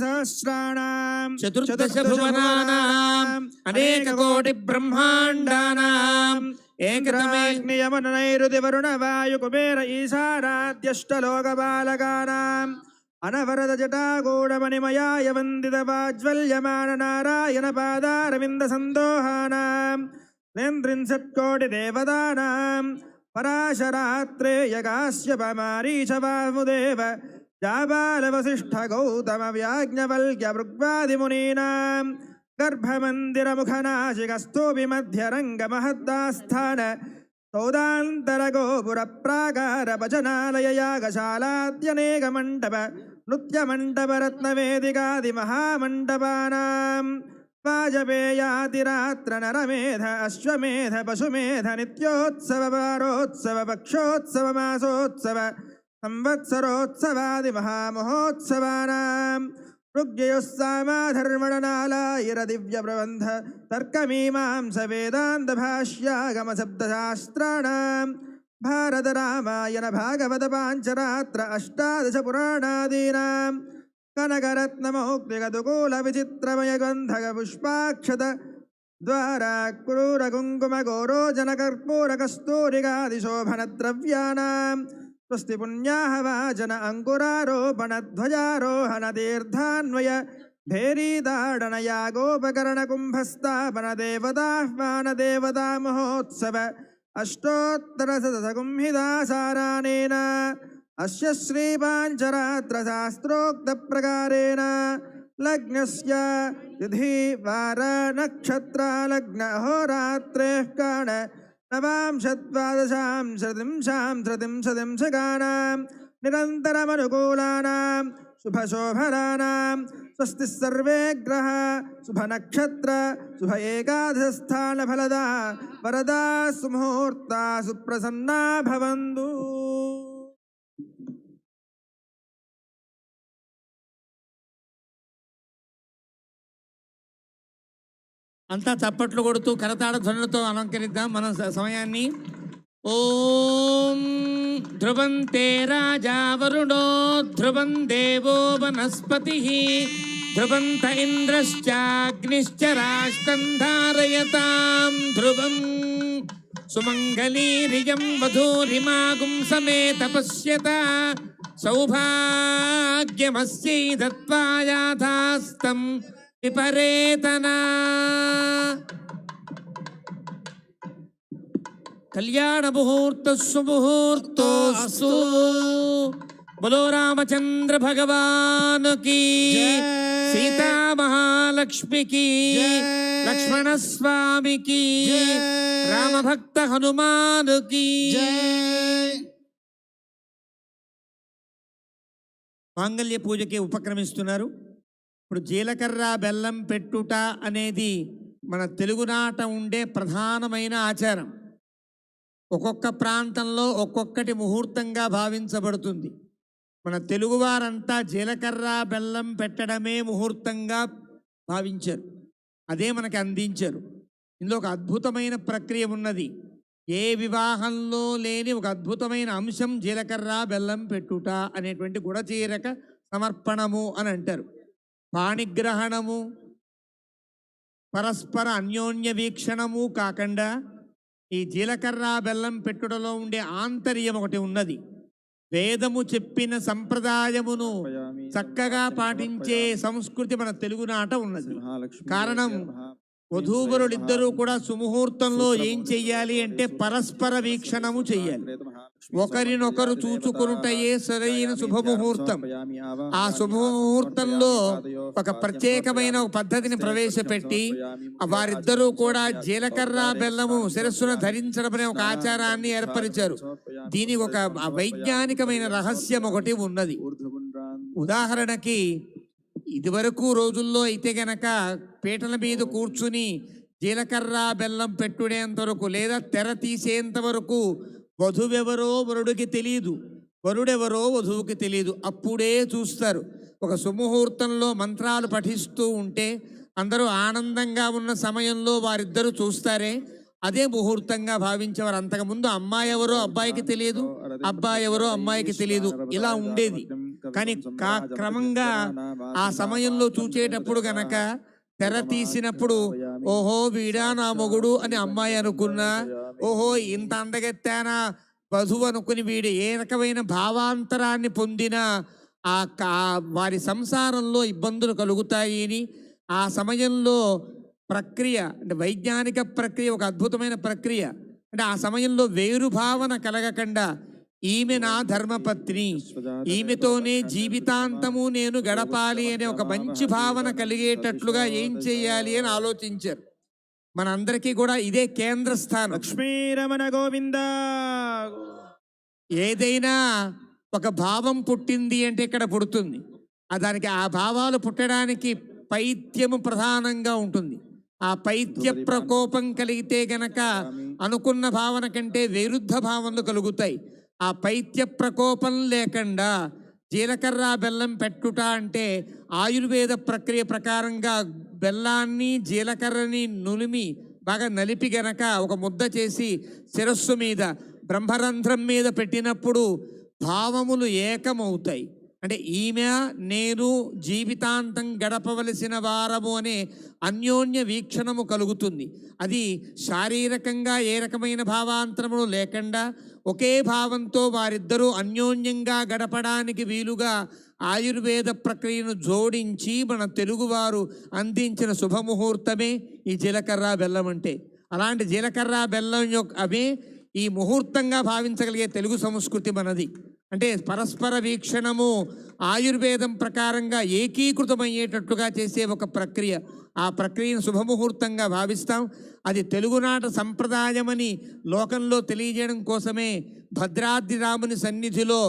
సహస్రాణాం చతుర్దశ భువనానాం అనేక కోటి బ్రహ్మాండానాం ఏకతమేగ్నియమనైరుతి వరుణ వాయు కుబేర ఈశారాద్యష్టలోకబాలకానాం అనవరద జటాగూఢమణిమయాయ వందిత వాజ్వల్యమాన నారాయణ పాదారవింద సందోహానాం నేంద్రింశత్కోటి దేవతానాం పరాశరాత్రేయ కాశ్యప మారీచ వాసుదేవ జాబాలవసిష్ఠ గౌతమ వ్యాజ్ఞవల్క్య భృగ్వాదిమునీనాం గర్భమందిరముఖనాశికస్థూపి మధ్యరంగ మహద్దాస్థాన సౌదాంతర గోపుర ప్రాకార భజనాలయ యాగశాలాద్యనేక మండప నృత్య మండప రత్నవేదికాది మహామండపానాం వాజపేయాతిరాత్ర నరమేధ అశ్వమేధ పశుమేధ నిత్యోత్సవ వారోత్సవ పక్షోత్సవ మాసోత్సవ సంవత్సరోత్సవాది మహామహోత్సవానాం ఋగ్యయుస్సామాధర్మణనాలాయిర దివ్య ప్రబంధ తర్కమీమాంస వేదాంత భాష్యాగమ శబ్దశాస్త్రాణాం భారత రామాయణ భాగవత పాంచరాత్ర అష్టాదశ పురాణాదీనాం కనకరత్నమౌక్తిగతుకూల విచిత్రమయ గంధక పుష్పాక్షత ద్వారా క్రూర కుంకుమ గౌరోజన కర్పూర కస్తూరికాది శోభన ద్రవ్యానాం स्वस्ति पुण्याः वाजन अङ्कुरारोपणध्वजारोहणतीर्थान्वय भेरीदाडनयागोपकरणकुम्भस्थापनदेवताह्वानदेवता महोत्सव अष्टोत्तरशतसंहितासारानेन अस्य श्रीपाञ्चरात्रशास्त्रोक्तप्रकारेण लग्नस्य तिथि वार नक्षत्र लग्न अहोरात्रेः काण नवांशद्वादशां शतिंशगानां निरन्तरमनुकूलानां शुभशोभनानां स्वस्ति सर्वे ग्रह शुभनक्षत्र शुभ एकादशस्थानफलदा वरदा सुमुहूर्ता सुप्रसन्ना भवन्तु। అంతా చప్పట్లు కొడుతూ కరతాళ ధ్వనులతో అలంకరిద్దాం మన సమయాన్ని. ఓం ధ్రువంతే రాజా వరుణో ధ్రువం దేవో వనస్పతిః ధ్రువంత ఇంద్రశ్చాగ్నిశ్చ రాష్ట్రం ధారయతాం ధ్రువం సుమంగళీరియం వధూరిమాగుం సమేత పశ్యత సౌభాగ్యమస్యై దత్వాయాథాస్తం విపరేతనా. కళ్యాణ ముహూర్త సుముహూర్తోస్తు. బలో రామచంద్ర భగవాన్ కి, సీతా మహాలక్ష్మికి, లక్ష్మణ స్వామికి, రామభక్త హనుమానుకి. మాంగళ్య పూజకి ఉపక్రమిస్తున్నారు. ఇప్పుడు జీలకర్ర బెల్లం పెట్టుట అనేది మన తెలుగునాట ఉండే ప్రధానమైన ఆచారం. ఒక్కొక్క ప్రాంతంలో ఒక్కొక్కటి ముహూర్తంగా భావించబడుతుంది. మన తెలుగువారంతా జీలకర్ర బెల్లం పెట్టడమే ముహూర్తంగా భావించారు, అదే మనకి అందించారు. ఇందులో ఒక అద్భుతమైన ప్రక్రియ ఉన్నది. ఏ వివాహంలో లేని ఒక అద్భుతమైన అంశం జీలకర్ర బెల్లం పెట్టుట అనేటువంటి గుడచీరక సమర్పణము అని అంటారు. పాణిగ్రహణము, పరస్పర అన్యోన్య వీక్షణము కాకుండా ఈ జీలకర్ర బెల్లం పెట్టుటలో ఉండే ఆంతర్యం ఒకటి ఉన్నది. వేదము చెప్పిన సంప్రదాయమును చక్కగా పాటించే సంస్కృతి మన తెలుగునాట ఉన్నది. కారణం, వధూవరులిద్దరూ కూడా సుముహూర్తంలో ఏం చెయ్యాలి అంటే పరస్పర వీక్షణము చెయ్యాలి. ఒకరినొకరు చూచుకొనుటయే సరైన శుభముహూర్తం. ఆ శుభముహూర్తంలో ఒక ప్రత్యేకమైన ఒక పద్ధతిని ప్రవేశపెట్టి వారిద్దరూ కూడా జీలకర్ర బెల్లము శిరస్సున ధరించడం అనే ఒక ఆచారాన్ని ఏర్పరిచారు. దీనికి ఒక వైజ్ఞానికమైన రహస్యం ఒకటి ఉన్నది. ఉదాహరణకి, ఇదివరకు రోజుల్లో అయితే గనక పీటల మీద కూర్చుని జీలకర్ర బెల్లం పెట్టుడేంత వరకు లేదా తెర తీసేంత వరకు వధువెవరో వరుడికి తెలియదు, వరుడెవరో వధువుకి తెలియదు. అప్పుడే చూస్తారు. ఒక సుముహూర్తంలో మంత్రాలు పఠిస్తూ ఉంటే అందరూ ఆనందంగా ఉన్న సమయంలో వారిద్దరూ చూస్తారే, అదే ముహూర్తంగా భావించేవారు. అంతకుముందు అమ్మాయి ఎవరో అబ్బాయికి తెలియదు, అబ్బాయి ఎవరో అమ్మాయికి తెలియదు, ఇలా ఉండేది. కానీ క్రమంగా ఆ సమయంలో చూచేటప్పుడు గనక తెర తీసినప్పుడు, ఓహో వీడా నా మొగుడు అని అమ్మాయి అనుకున్నా, ఓహో ఇంత అందగెత్తానా వధువు అనుకుని వీడు ఏ రకమైన భావాంతరాన్ని పొందినా వారి సంసారంలో ఇబ్బందులు కలుగుతాయి అని ఆ సమయంలో ప్రక్రియ, అంటే వైజ్ఞానిక ప్రక్రియ, ఒక అద్భుతమైన ప్రక్రియ. అంటే ఆ సమయంలో వేరు భావన కలగకుండా ఈమె నా ధర్మపత్ని, ఈమెతోనే జీవితాంతము నేను గడపాలి అనే ఒక మంచి భావన కలిగేటట్లుగా ఏం చెయ్యాలి అని ఆలోచించారు. మనందరికీ కూడా ఇదే కేంద్ర స్థానం. లక్ష్మీరమణ గోవింద. ఏదైనా ఒక భావం పుట్టింది అంటే ఇక్కడ పుడుతుంది. దానికి ఆ భావాలు పుట్టడానికి పైత్యము ప్రధానంగా ఉంటుంది. ఆ పైత్య ప్రకోపం కలిగితే గనక అనుకున్న భావన కంటే విరుద్ధ భావనలు కలుగుతాయి. ఆ పైత్య ప్రకోపం లేకుండా జీలకర్ర బెల్లం పెట్టుట అంటే ఆయుర్వేద ప్రక్రియ ప్రకారంగా బెల్లాన్ని జీలకర్రని నులిమి బాగా నలిపి గనక ఒక ముద్ద చేసి శిరస్సు మీద బ్రహ్మరంధ్రం మీద పెట్టినప్పుడు భావములు ఏకమవుతాయి. అంటే ఈమె నేను జీవితాంతం గడపవలసిన వారము అనే అన్యోన్య వీక్షణము కలుగుతుంది. అది శారీరకంగా ఏ రకమైన భావాంతరములు లేకుండా ఒకే భావంతో వారిద్దరూ అన్యోన్యంగా గడపడానికి వీలుగా ఆయుర్వేద ప్రక్రియను జోడించి మన తెలుగువారు అందించిన శుభముహూర్తమే ఈ జీలకర్ర బెల్లం అంటే. అలాంటి జీలకర్ర బెల్లం యొక్క అవే ఈ ముహూర్తంగా భావించగలిగే తెలుగు సంస్కృతి మనది. అంటే పరస్పర వీక్షణము ఆయుర్వేదం ప్రకారంగా ఏకీకృతమయ్యేటట్లుగా చేసే ఒక ప్రక్రియ. ఆ ప్రక్రియను శుభముహూర్తంగా భావిస్తాం. అది తెలుగునాట సంప్రదాయమని లోకంలో తెలియజేయడం కోసమే భద్రాద్రి రాముని సన్నిధిలో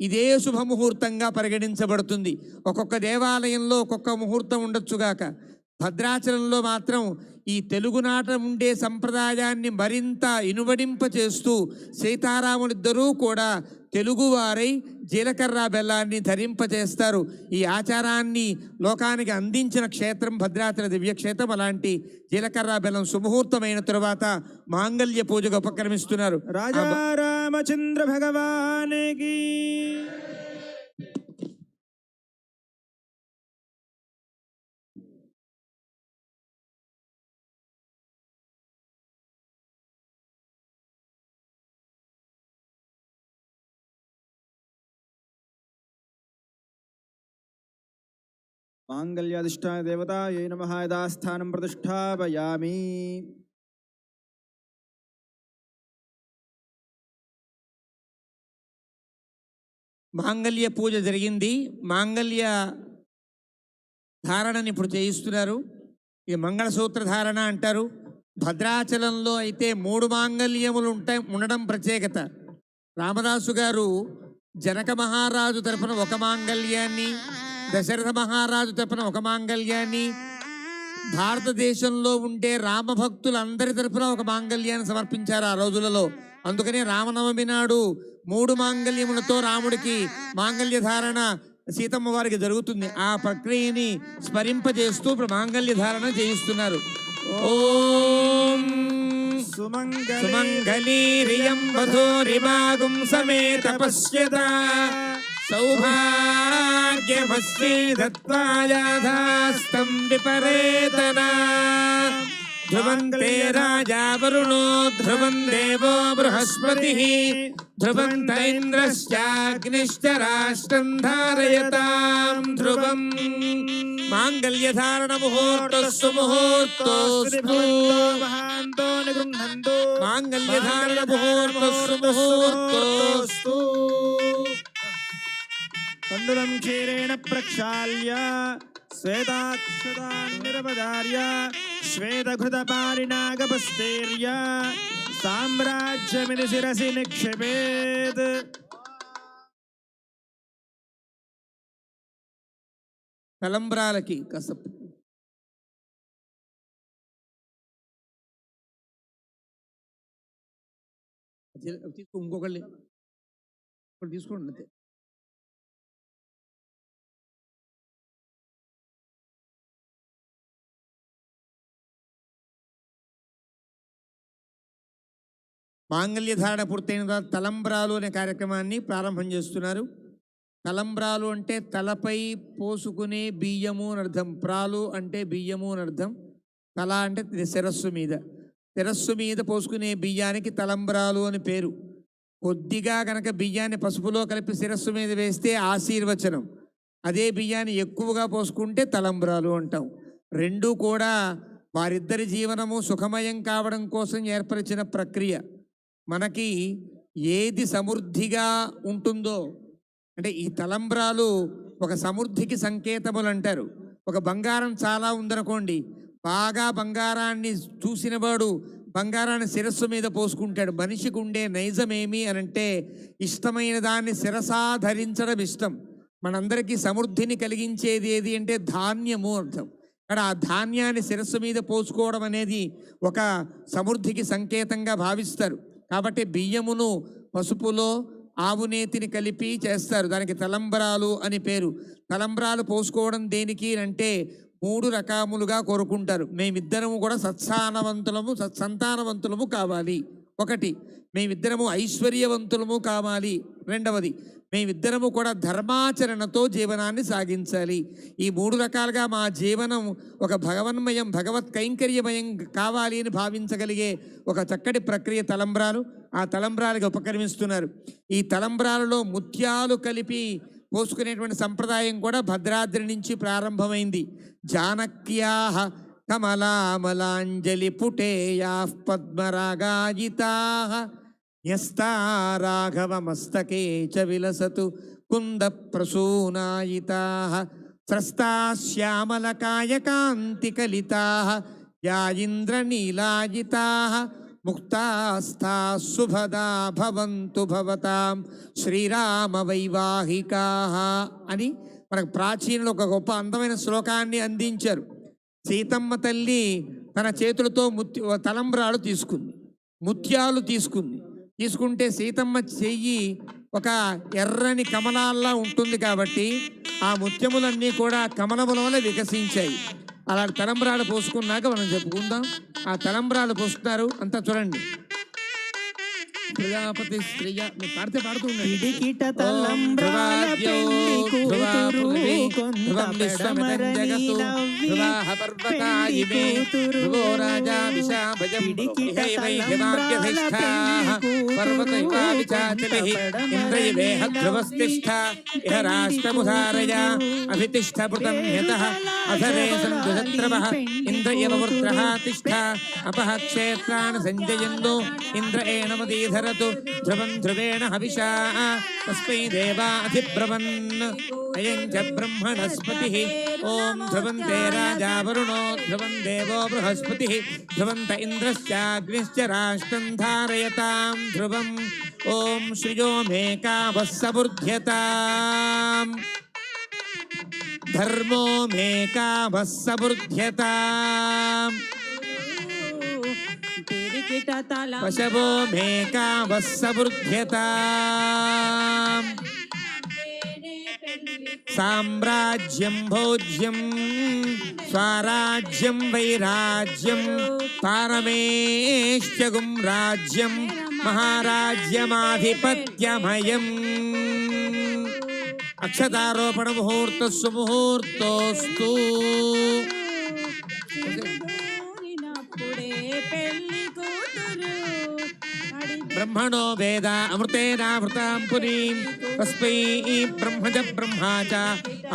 ఇదే శుభముహూర్తంగా పరిగణించబడుతుంది. ఒక్కొక్క దేవాలయంలో ఒక్కొక్క ముహూర్తం ఉండొచ్చుగాక. భద్రాచలంలో మాత్రం ఈ తెలుగునాట ఉండే సంప్రదాయాన్ని మరింత ఇనువడింప చేస్తూ సీతారాములిద్దరూ కూడా తెలుగువారై జీలకర్ర బెల్లాన్ని ధరింపచేస్తారు. ఈ ఆచారాన్ని లోకానికి అందించిన క్షేత్రం భద్రాచల దివ్యక్షేత్రం. అలాంటి జీలకర్ర బెల్లం సుముహూర్తమైన తరువాత మాంగళ్య పూజకు ఉపక్రమిస్తున్నారు. రాజా రామచంద్ర భగవానికి మాంగళ్యాధిష్టాయ దేవతాయై నమః. యథాస్థానం ప్రతిష్ఠాపయామి. మాంగళ్య పూజ జరిగింది. మాంగళ్య ధారణని ఇప్పుడు చేయిస్తున్నారు. ఇది మంగళసూత్ర ధారణ అంటారు. భద్రాచలంలో అయితే 3 మాంగళ్యములు ఉండడం ప్రత్యేకత. రామదాసు గారు జనక మహారాజు తరపున ఒక మాంగళ్యాన్ని, దశరథ మహారాజు తరపున ఒక మాంగళ్యాన్ని, భారతదేశంలో ఉండే రామభక్తులందరి తరపున ఒక మాంగళ్యాన్ని సమర్పించారు ఆ రోజులలో. అందుకనే రామనవమి నాడు 3 మాంగళ్యములతో రాముడికి మాంగళ్య ధారణ సీతమ్మ వారికి జరుగుతుంది. ఆ ప్రక్రియని స్మరింపజేస్తూ ఇప్పుడు మాంగళ్య ధారణ చేయిస్తున్నారు. ఓం సుమంగళీరియం వధూరిమాగుం సమేత పశ్యత సౌభాగ్యమస్మి దత్వాయాధాస్తం విపరేతనా ధ్రువంతే రాజా వరుణో ధ్రువం దేవో బృహస్పతిః ధ్రువంత ఇంద్రశ్చాగ్నిశ్చ రాష్ట్రం ధారయతాం ధ్రువం. మాంగళ్యధారణ ముహూర్తస్సు ముహూర్తోస్తు. మాంగళ్యధారణ ముహూర్తస్సు ముహూర్తోస్తు. కండులం క్షీరేణ ప్రక్షాళ్య శ్వేతాక్షతాన్నిరపదార్య శ్వేతఘృతపారిణాగపస్తేర్య సామ్రాజ్యమిది శిరసి నిక్షేపేత్. తలంబ్రాలకి కాస్త ఇంకొకళ్ళు తీసుకోండి అంతే. మాంగళ్య ధారణ పూర్తయిన తర్వాత తలంబ్రాలు అనే కార్యక్రమాన్ని ప్రారంభం చేస్తున్నారు. తలంబ్రాలు అంటే తలపై పోసుకునే బియ్యము అని అర్థం. ప్రాలు అంటే బియ్యము అని అర్థం. తల అంటే శిరస్సు మీద. శిరస్సు మీద పోసుకునే బియ్యానికి తలంబ్రాలు అని పేరు. కొద్దిగా కనుక బియ్యాన్ని పసుపులో కలిపి శిరస్సు మీద వేస్తే ఆశీర్వచనం. అదే బియ్యాన్ని ఎక్కువగా పోసుకుంటే తలంబ్రాలు అంటాం. రెండూ కూడా వారిద్దరి జీవనము సుఖమయం కావడం కోసం ఏర్పరిచిన ప్రక్రియ. మనకి ఏది సమృద్ధిగా ఉంటుందో అంటే ఈ తలంబ్రాలు ఒక సమృద్ధికి సంకేతములు అంటారు. ఒక బంగారం చాలా ఉందనుకోండి, బాగా బంగారాన్ని చూసినవాడు బంగారాన్ని శిరస్సు మీద పోసుకుంటాడు. మనిషికి ఉండే నైజమేమి అనంటే ఇష్టమైన దాన్ని శిరసా ధరించడం ఇష్టం. మనందరికీ సమృద్ధిని కలిగించేది ఏది అంటే ధాన్యము అర్థం. అక్కడ ఆ ధాన్యాన్ని శిరస్సు మీద పోసుకోవడం అనేది ఒక సమృద్ధికి సంకేతంగా భావిస్తారు. కాబట్టి బియ్యమును పసుపులో ఆవునేతిని కలిపి చేస్తారు. దానికి తలంబ్రాలు అని పేరు. తలంబ్రాలు పోసుకోవడం దేనికి అంటే 3 రకాములుగా కోరుకుంటారు. మేమిద్దరము కూడా సత్సంతానవంతులము కావాలి. ఒకటి, మేమిద్దరము ఐశ్వర్యవంతులము కావాలి. రెండవది, మేమిద్దరము కూడా ధర్మాచరణతో జీవనాన్ని సాగించాలి. ఈ 3 రకాలుగా మా జీవనం ఒక భగవన్మయం, భగవత్ కైంకర్యమయం కావాలి అని భావించగలిగే ఒక చక్కటి ప్రక్రియ తలంబ్రాలు. ఆ తలంబ్రాలకి ఉపక్రమిస్తున్నారు. ఈ తలంబ్రాలలో ముత్యాలు కలిపి పోసుకునేటువంటి సంప్రదాయం కూడా భద్రాద్రి నుంచి ప్రారంభమైంది. జానక్యాః కమలామలాంజలి పుటేయాః పద్మరాగాయితాః న్యస్తా రాఘవమస్తకే చ విలసతు కుంద ప్రసూనాయితాః స్రస్తా శ్యామలకాయకాంతికలితాః యా ఇంద్రనీలాయితాః ముక్తాస్థా శుభదా భవంతు భవతాం శ్రీరామ వైవాహికాః అని మనకు ప్రాచీనులు ఒక గొప్ప అందమైన శ్లోకాన్ని అందించారు. సీతమ్మ తల్లి తన చేతులతో తలంబ్రాలు తీసుకుంది, ముత్యాలు తీసుకుంటే సీతమ్మ చెయ్యి ఒక ఎర్రని కమలాల్లా ఉంటుంది కాబట్టి ఆ ముత్యములన్నీ కూడా కమలముల వల్ల వికసించాయి. అలాంటి తలంబ్రాలు పోసుకున్నాక మనం చెప్పుకుందాం. ఆ తలంబ్రాలు పోస్తున్నారు అంతా చూడండి. ప్రజాపతి స్త్రీయ మీరు పాడితే పాడుతూ సంజయందో ఇంద్ర ఏణమదీధరతు ధ్రువం ధ్రువేణ హవిషా తస్మై దేవాధిబ్రవన్ అయం చ బ్రహ్మణస్పతిః ఓం ధ్రువంతే రాజా వరుణో ధ్రువం దేవో బృహస్పతిః ధ్రువంత ఇంద్రశ్చాగ్నిశ్చ రాష్ట్రం ధారయతాం ధ్రువం ఓం శ్రియో మే కామః సమృధ్యతాం ధర్మో మే కామః సమృధ్యతాం పశవో మే కామః సమృధ్యతాం సామ్రాజ్యం భోజ్యం స్వరాజ్యం వైరాజ్యం పారమేష్యగుం రాజ్యం మహారాజ్యమాధిపత్యమయం అక్షతారోపణ ముహూర్తస్సు ముహూర్తోస్తు బ్రహ్మణో వేద అమృతేనామృతాం పురీం తస్మై బ్రహ్మజ బ్రహ్మా చ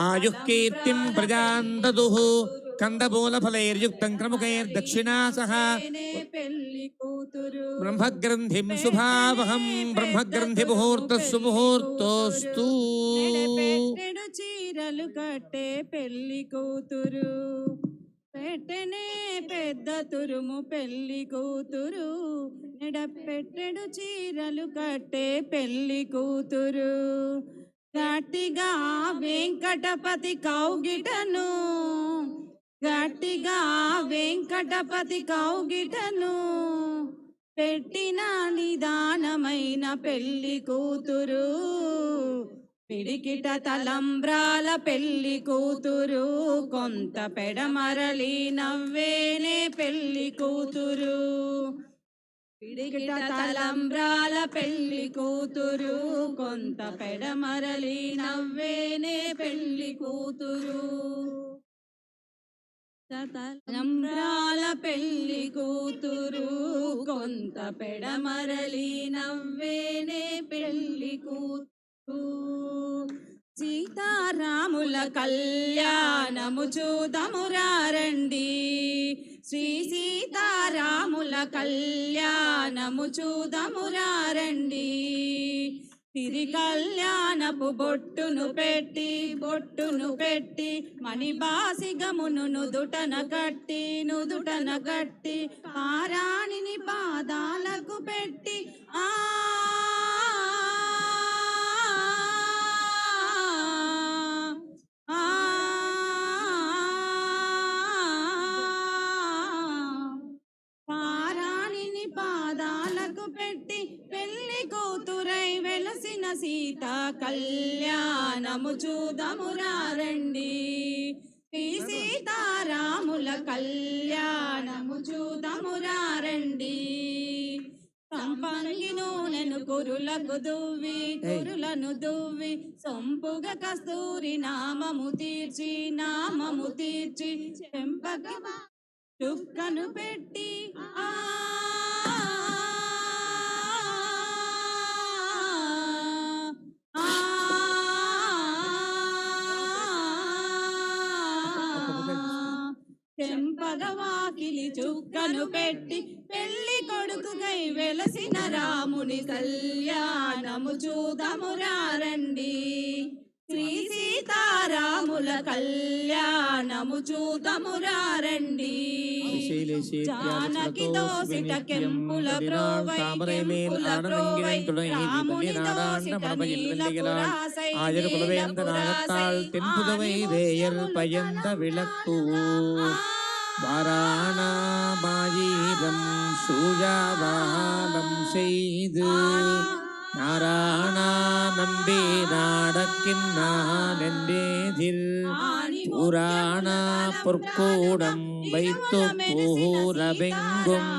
ఆయుః కీర్తిం ప్రజాం దదుః కందమూలఫలైర్యుక్తం క్రముకైర్దక్షిణా సహ బ్రహ్మగ్రంథిం శుభావహం బ్రహ్మగ్రంథి ముహూర్తస్సు ముహూర్తోస్తు చీరలు కట్టే పెళ్లి కూతురు పెట్టెనే పెద్ద తురుము పెళ్లి కూతురు నెడపెట్టెడు చీరలు కట్టే పెళ్లి కూతురు గట్టిగా వెంకటపతి కౌగిటను గట్టిగా వెంకటపతి కౌగిటను పెట్టిన నిదానమైన పెళ్లి కూతురు పిడికిట తలంబ్రాల పెళ్లి కూతురు కొంత పెడమరలి నవ్వేనే పెళ్లి కూతురు పిడికిట తలంబ్రాల పెళ్లి కూతురు కొంత పెడమరలి నవ్వేనే పెళ్లి కూతురు తలంబ్రాల పెళ్లి కూతురు కొంత పెడమరలి నవ్వేనే పెళ్లి కూతురు సీతారాముల కళ్యాణము చూదమురారండి శ్రీ సీతారాముల కళ్యాణము చూదమురారండి తిరి కళ్యాణపు బొట్టును పెట్టి మణిబాసిగమును నుదుటన కట్టి పారాణిని పాదాలకు పెట్టి ఆ పారాణిని పాదాలకు పెట్టి పెళ్లి కూతురై వెలసిన సీత కళ్యాణము చూదమురారండి శ్రీ సీతారాముల కళ్యాణము చూదమురారండి సంపంగి నూనెను కురులను దువ్వి సొంపుగా కస్తూరి నామము తీర్చి చెంపక చుక్కను పెట్టి చెంపగవాకిలి చుక్కను పెట్టి పెళ్లి కొడుకుకై వెలసిన రాముని కళ్యాణము చూదమురారండి. శ్రీ సీతారాముల కళ్యాణము చూదమురారండి. జానకి దోసిట కెంపుల బ్రోవై రాముని దోసిట నీలపురాసై தென்புதவை வேயர் பயந்த விளக்கு வாராணாமாயிரம் சூழாவாலம் செய்து நாராயணா நம்பி நாடக்கின்னான் என்றேதில் புராண பொற்கூடம் வைத்து பூரபெங்கும்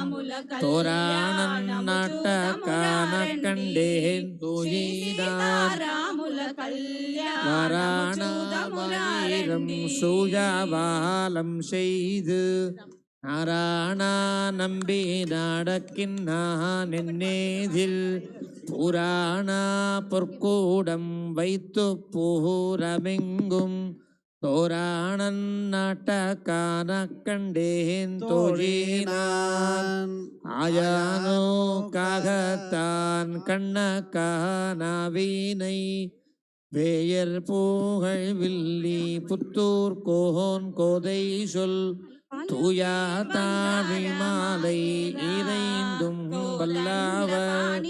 தோராணன் நாட்டக்கான கண்டேன் தூயினான் வாராணாமாயிரம் சூழாவாலம் செய்து நாராயணா நம்பி நாடக்கின்னான் என்னேதில் புராண பொற்கூடம் வைத்து பூரமெங்கும் தோராணன் நாட்டக்கான கண்டேன் தோழினான் ஆயானோ காகத்தான் கண்ணக்கானவீனை வேயர் பூகழ் வில்லி புத்தூர் கோன் கோதை சொல் தூயா தாழி மாலை இறைந்தும் வல்லாவர்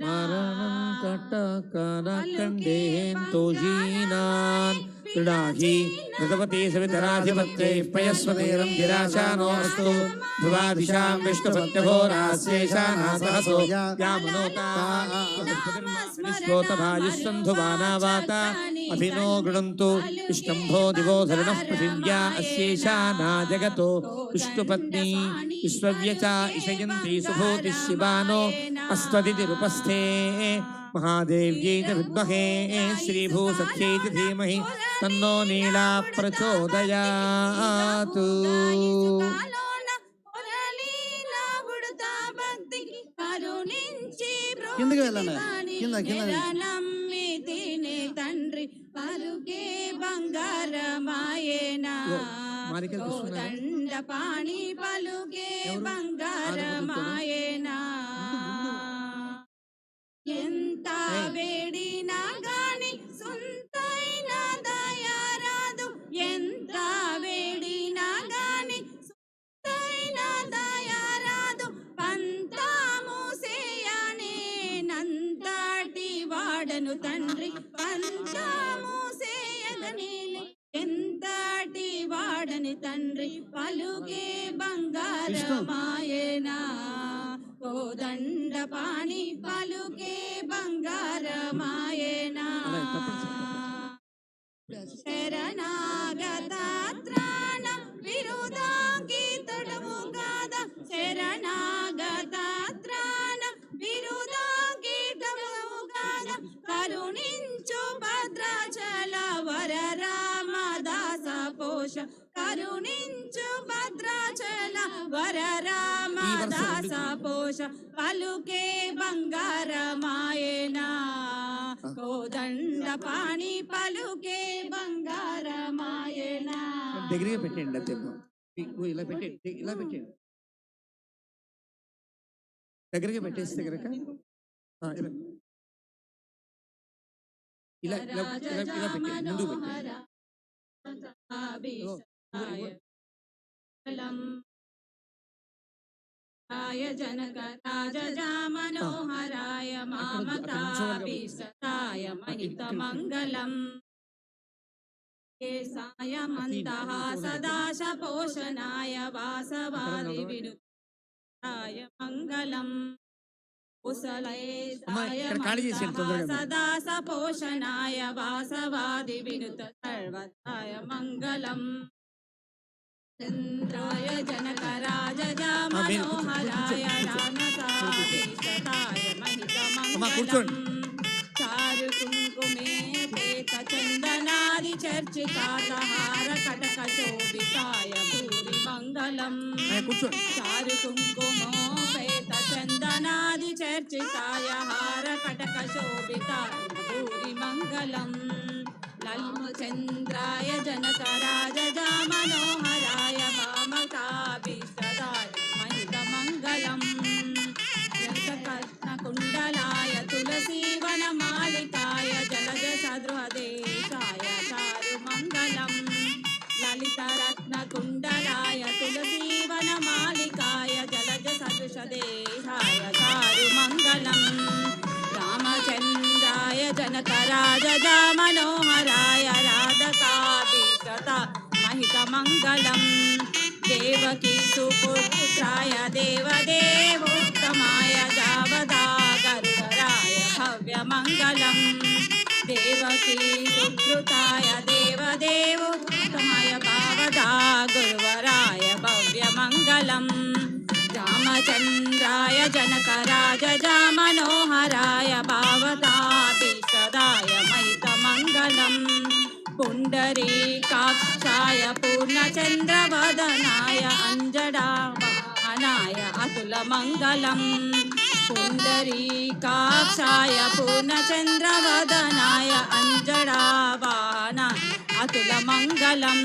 மரணம் கட்டக்கான கண்டேன் தோஜீனான் क्रीडाहि ऋतवती सवितराधिपत्यै पयस्वतेरं गिराशानोऽस्तु ध्रुवादिशां विष्णुपत्यघोरास्यैषाना सहसो यामनोतास्मृतभायुस्सन्धुवानावाता अभिनो गृणन्तु विष्णम्भो दिवो धरणः पृथिव्या अस्यैषाना जगतो विष्णुपत्नी विश्वव्यचा इषयन्ती सुभूतिः शिवानो अस्त्वदितिरुपस्थे महादेव्यै च विद्महे श्रीभूसख्यै च धीमहि तन्नो नीला प्रचोदयातु. కిందకి వెళ్ళండి కింద తండ్రి పలుకే బంగారమాయేనా దండ పాణి పలుకే బంగారమాయేనా ఎంత వేడినా గాని సొంతైన దయారాదు ఎంత వేడినా గాని సొంతైన దయారాదు పంతాము సేయనే నంతటి వాడను తండ్రి పంతాము సేయగనే ఎంతటి వాడని తండ్రి పలుకే బంగారమాయేనా కోదండ పాణి పలుకే బంగారమాయేనా శరణాగతాత్రాణ విరుదాంగి తొడవు గాద శరణాగతాత్రాణ విరుదాంగి తొడవు గాద కరుణించు భద్రాచల వర రామదాస పోష కరుణించు భద్రాచల వర రామదాస పోష పలుకే బంగారమాయేనా కోదండ పాణి పలుకే బంగారమాయేనా. దగ్గరగా పెట్టండి అత్తమ్మ ఇలా పెట్టండి ఇలా పెట్టండి దగ్గరగా పెట్టేస్తే కనుక ఇలా ఇలా ఇలా పెట్టండి ముందు పెట్టండి జనక రాజా మనోహరాయ మామకాభీష్టతాయ మహిత మంగళం కేశాయ మంతః సదాశ పోషణాయ వాసవాది వినుతాయ మంగళం కుశలేశాయ సదాశ పోషణాయ వాసవాది వినుత సర్వతాయ మంగళం చంద్రాయ జనకరాజజా మనోహరాయ రామసాభీష్టతాయ మహితమంగళం చారు కుంకుమే పేత చందనాది చర్చితాతహార కటక శోభితాయ భూరి మంగళం చారు కుంకుమో పేత చందనాది చర్చితాయ హార కటక శోభితాయ భూరి మంగళం చంద్రాయ జనకరాజజా మనోహరాయ వామకాభీష్టదాయ మహితమంగళం కుండలాయ తులసీవన మాలికాయ జలజ సదృహదేశాయ చారు మంగళం లలితరత్న కుండలాయ తులసీవన మాలికాయ జలజ సదృశదేశాయ చారు మంగళం రామచంద్రాయ జనకరాజజా మనోహరాయ రాధకాభీష్టత మహితమంగళం దేవకీ సుపుత్రాయ దేవదేవోత్తమాయ జావదా గరుడరాయ భవ్యమంగళం దేవకీ సుకృతాయ దేవదేవోత్తమాయ భావదా గురువరాయ భవ్యమంగళం రామచంద్రాయ జనకరాజజా మనోహరాయ భావదాభీష్టదాయ మహితమంగళం పుండరీకాక్షాయ పూర్ణచంద్రవదనాయ అంజడావాహనాయ అతులమంగళం పుండరీకాక్షాయ పూర్ణచంద్రవదనాయ అంజడావాహనాయ అతులమంగళం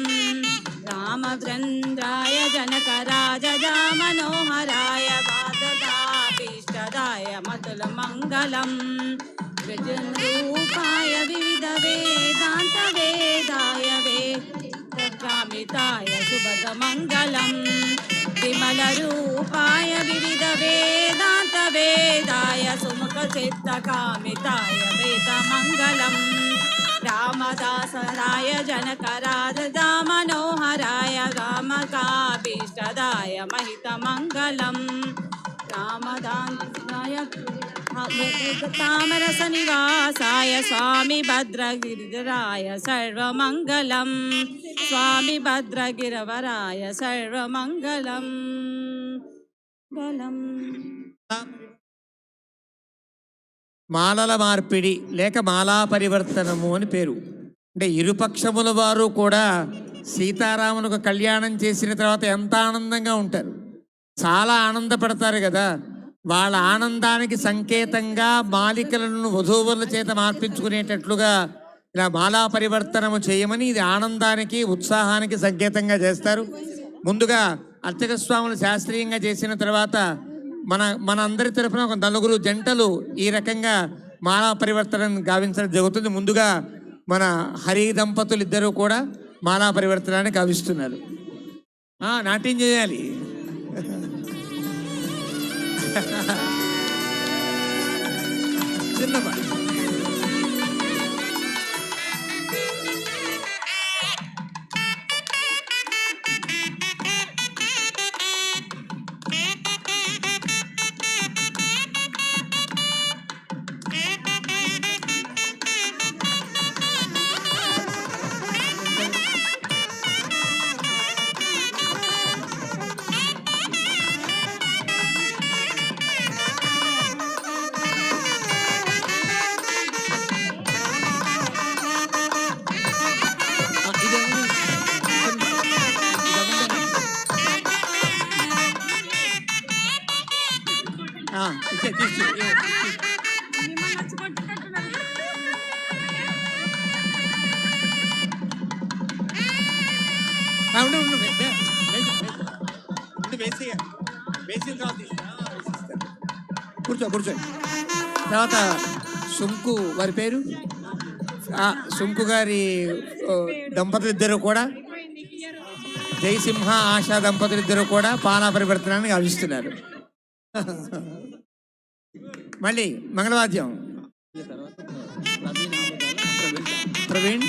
రామచంద్రాయ జనకరాజజా మనోహరాయ వాదదాభీష్టదాయ మతులమంగళం విజృంభూపాయ వివిధ వేదాంత వేదాయ వేదామితాయ శుభదమంగళం విమల రూపాయ వివిధ వేదాంత వేదాయ సుముఖ చిత్తకామితాయ వేదమంగళం రామదాసరాయ జనకరాజజా మనోహరాయ రామకాభీష్టదాయ మహితమంగళం రామదాయ తామరస నివాసాయ స్వామి భద్రగిరిధరాయ సర్వమంగళం స్వామి భద్రగిరవరాయ సర్వమంగళం గలం మాలల మార్పిడి లేక మాలా పరివర్తనము అని పేరు. అంటే ఇరుపక్షముల వారు కూడా సీతారాములకు కళ్యాణం చేసిన తర్వాత ఎంత ఆనందంగా ఉంటారు, చాలా ఆనందపడతారు కదా. వాళ్ళ ఆనందానికి సంకేతంగా మాలికలను వధూవరుల చేత మార్పించుకునేటట్లుగా ఇలా మాలా పరివర్తనము చేయమని, ఇది ఆనందానికి ఉత్సాహానికి సంకేతంగా చేస్తారు. ముందుగా అర్చక స్వాములు శాస్త్రీయంగా చేసిన తర్వాత మన అందరి తరఫున ఒక 4 జంటలు ఈ రకంగా మాలా పరివర్తనను గావించడం జరుగుతుంది. ముందుగా మన హరి దంపతులు ఇద్దరు కూడా మాలా పరివర్తనాన్ని గావిస్తున్నారు. నాట్యం చేయాలి. చిన్నమ్మ కూర్చో. తర్వాత సుంకు వారి పేరు సుంకు గారి దంపతులు ఇద్దరు కూడా, జయసింహ ఆశా దంపతులు ఇద్దరు కూడా పాలా పరివర్తనాన్ని గావిస్తున్నారు. మళ్ళీ మంగళవాద్యం ప్రవీణ్.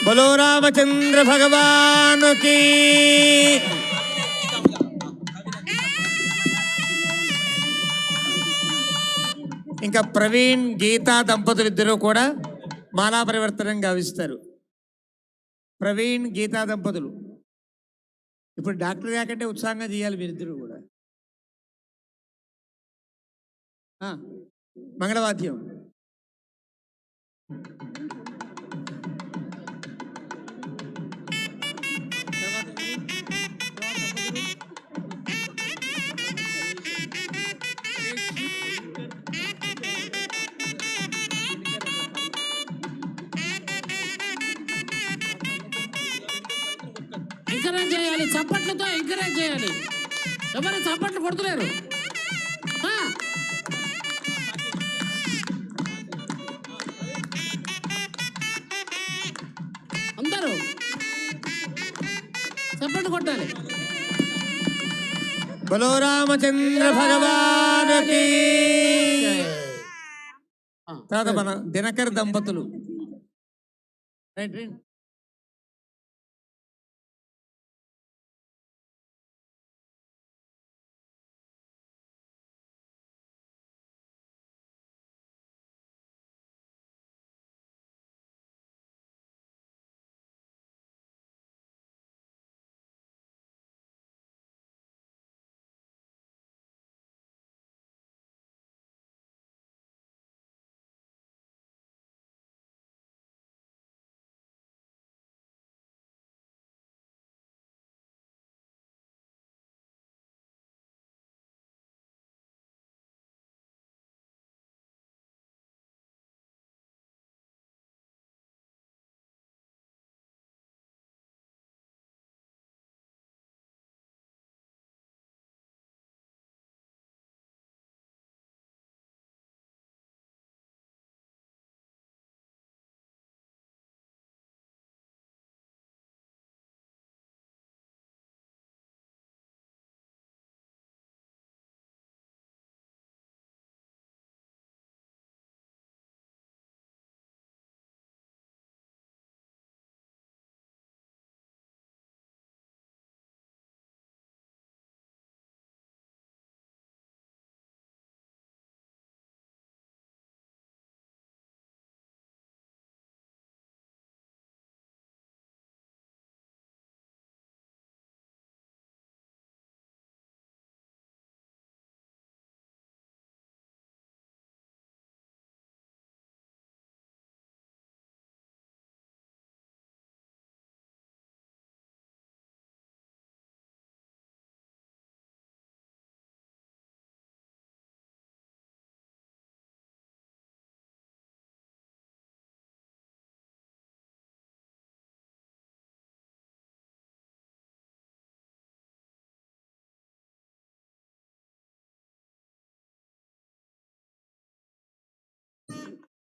బలో రామచంద్ర భగవానుకి. ఇంకా ప్రవీణ్ గీతా దంపతులు ఇద్దరు కూడా మాలా పరివర్తనం గావిస్తారు. ప్రవీణ్ గీతా దంపతులు ఇప్పుడు డాక్టర్ కాకంటే ఉత్సాహంగా చేయాలి మీరిద్దరు కూడా. మంగళవాద్యం. ఎంకరేజ్ చేయాలి, చప్పట్లతో ఎంకరేజ్ చేయాలి. ఎవరు చప్పట్లు కొడుతులేరు. అందరూ చప్పట్లు కొట్టాలి. బలో రామచంద్ర భగవానుకి. తర్వాత మన దినకర్ దంపతులు. Right right.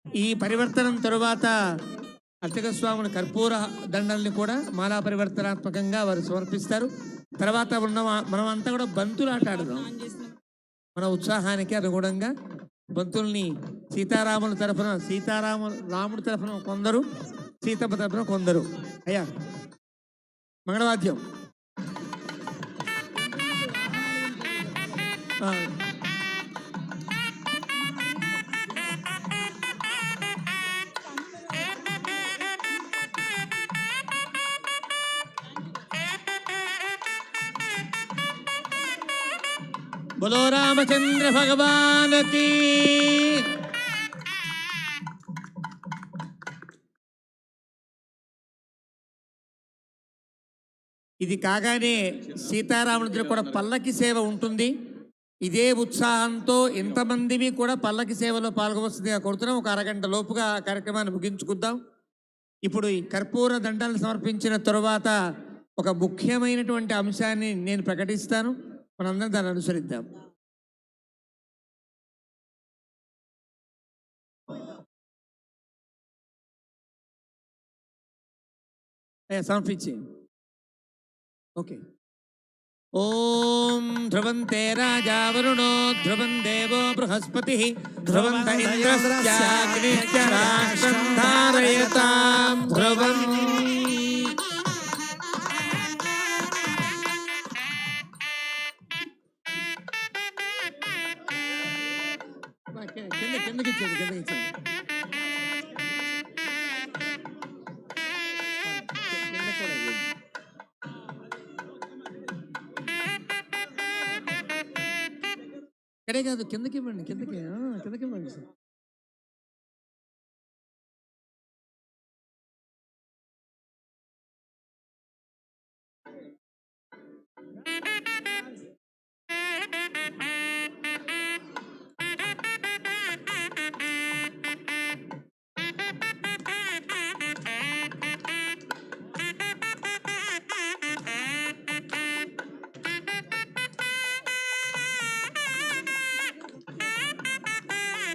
ఈ పరివర్తనం తరువాత అర్చక స్వాముల కర్పూర దండల్ని కూడా మాలా పరివర్తనాత్మకంగా వారు సమర్పిస్తారు. తర్వాత మనం అంతా కూడా బంతులు ఆట ఆడదాం. మన ఉత్సాహానికి అనుగుణంగా బంతుల్ని సీతారాముల తరఫున రాముడి తరఫున కొందరు, సీతమ్మ తరఫున కొందరు. అయ్యా మంగళవాద్యం. బలో రామచంద్ర భగవానుకి. ఇది కాగానే సీతారాముడిద్దరు కూడా పల్లకి సేవ ఉంటుంది. ఇదే ఉత్సాహంతో ఇంతమందివి కూడా పల్లకి సేవలో పాల్గొవలసిందిగా కోరుతున్నాం. ఒక అరగంట లోపుగా ఆ కార్యక్రమాన్ని ముగించుకుందాం. ఇప్పుడు ఈ కర్పూర దండలు సమర్పించిన తరువాత ఒక ముఖ్యమైనటువంటి అంశాన్ని నేను ప్రకటిస్తాను. మనందరం దాన్ని అనుసరిద్దాం. సమర్పించి ఓకే. ఓం ధ్రువంతే రాజా వరుణో ధ్రువం దేవో బృహస్పతి ధ్రువంత ఇంద్రశ్చాగ్నిశ్చ రాష్ట్రం ధారయతాం ధ్రువం. కిందకి ఇచ్చేది కిందకి ఇచ్చేది ఇక్కడే కాదు కిందకి ఇవ్వండి కిందకి కిందకి ఇవ్వండి సార్.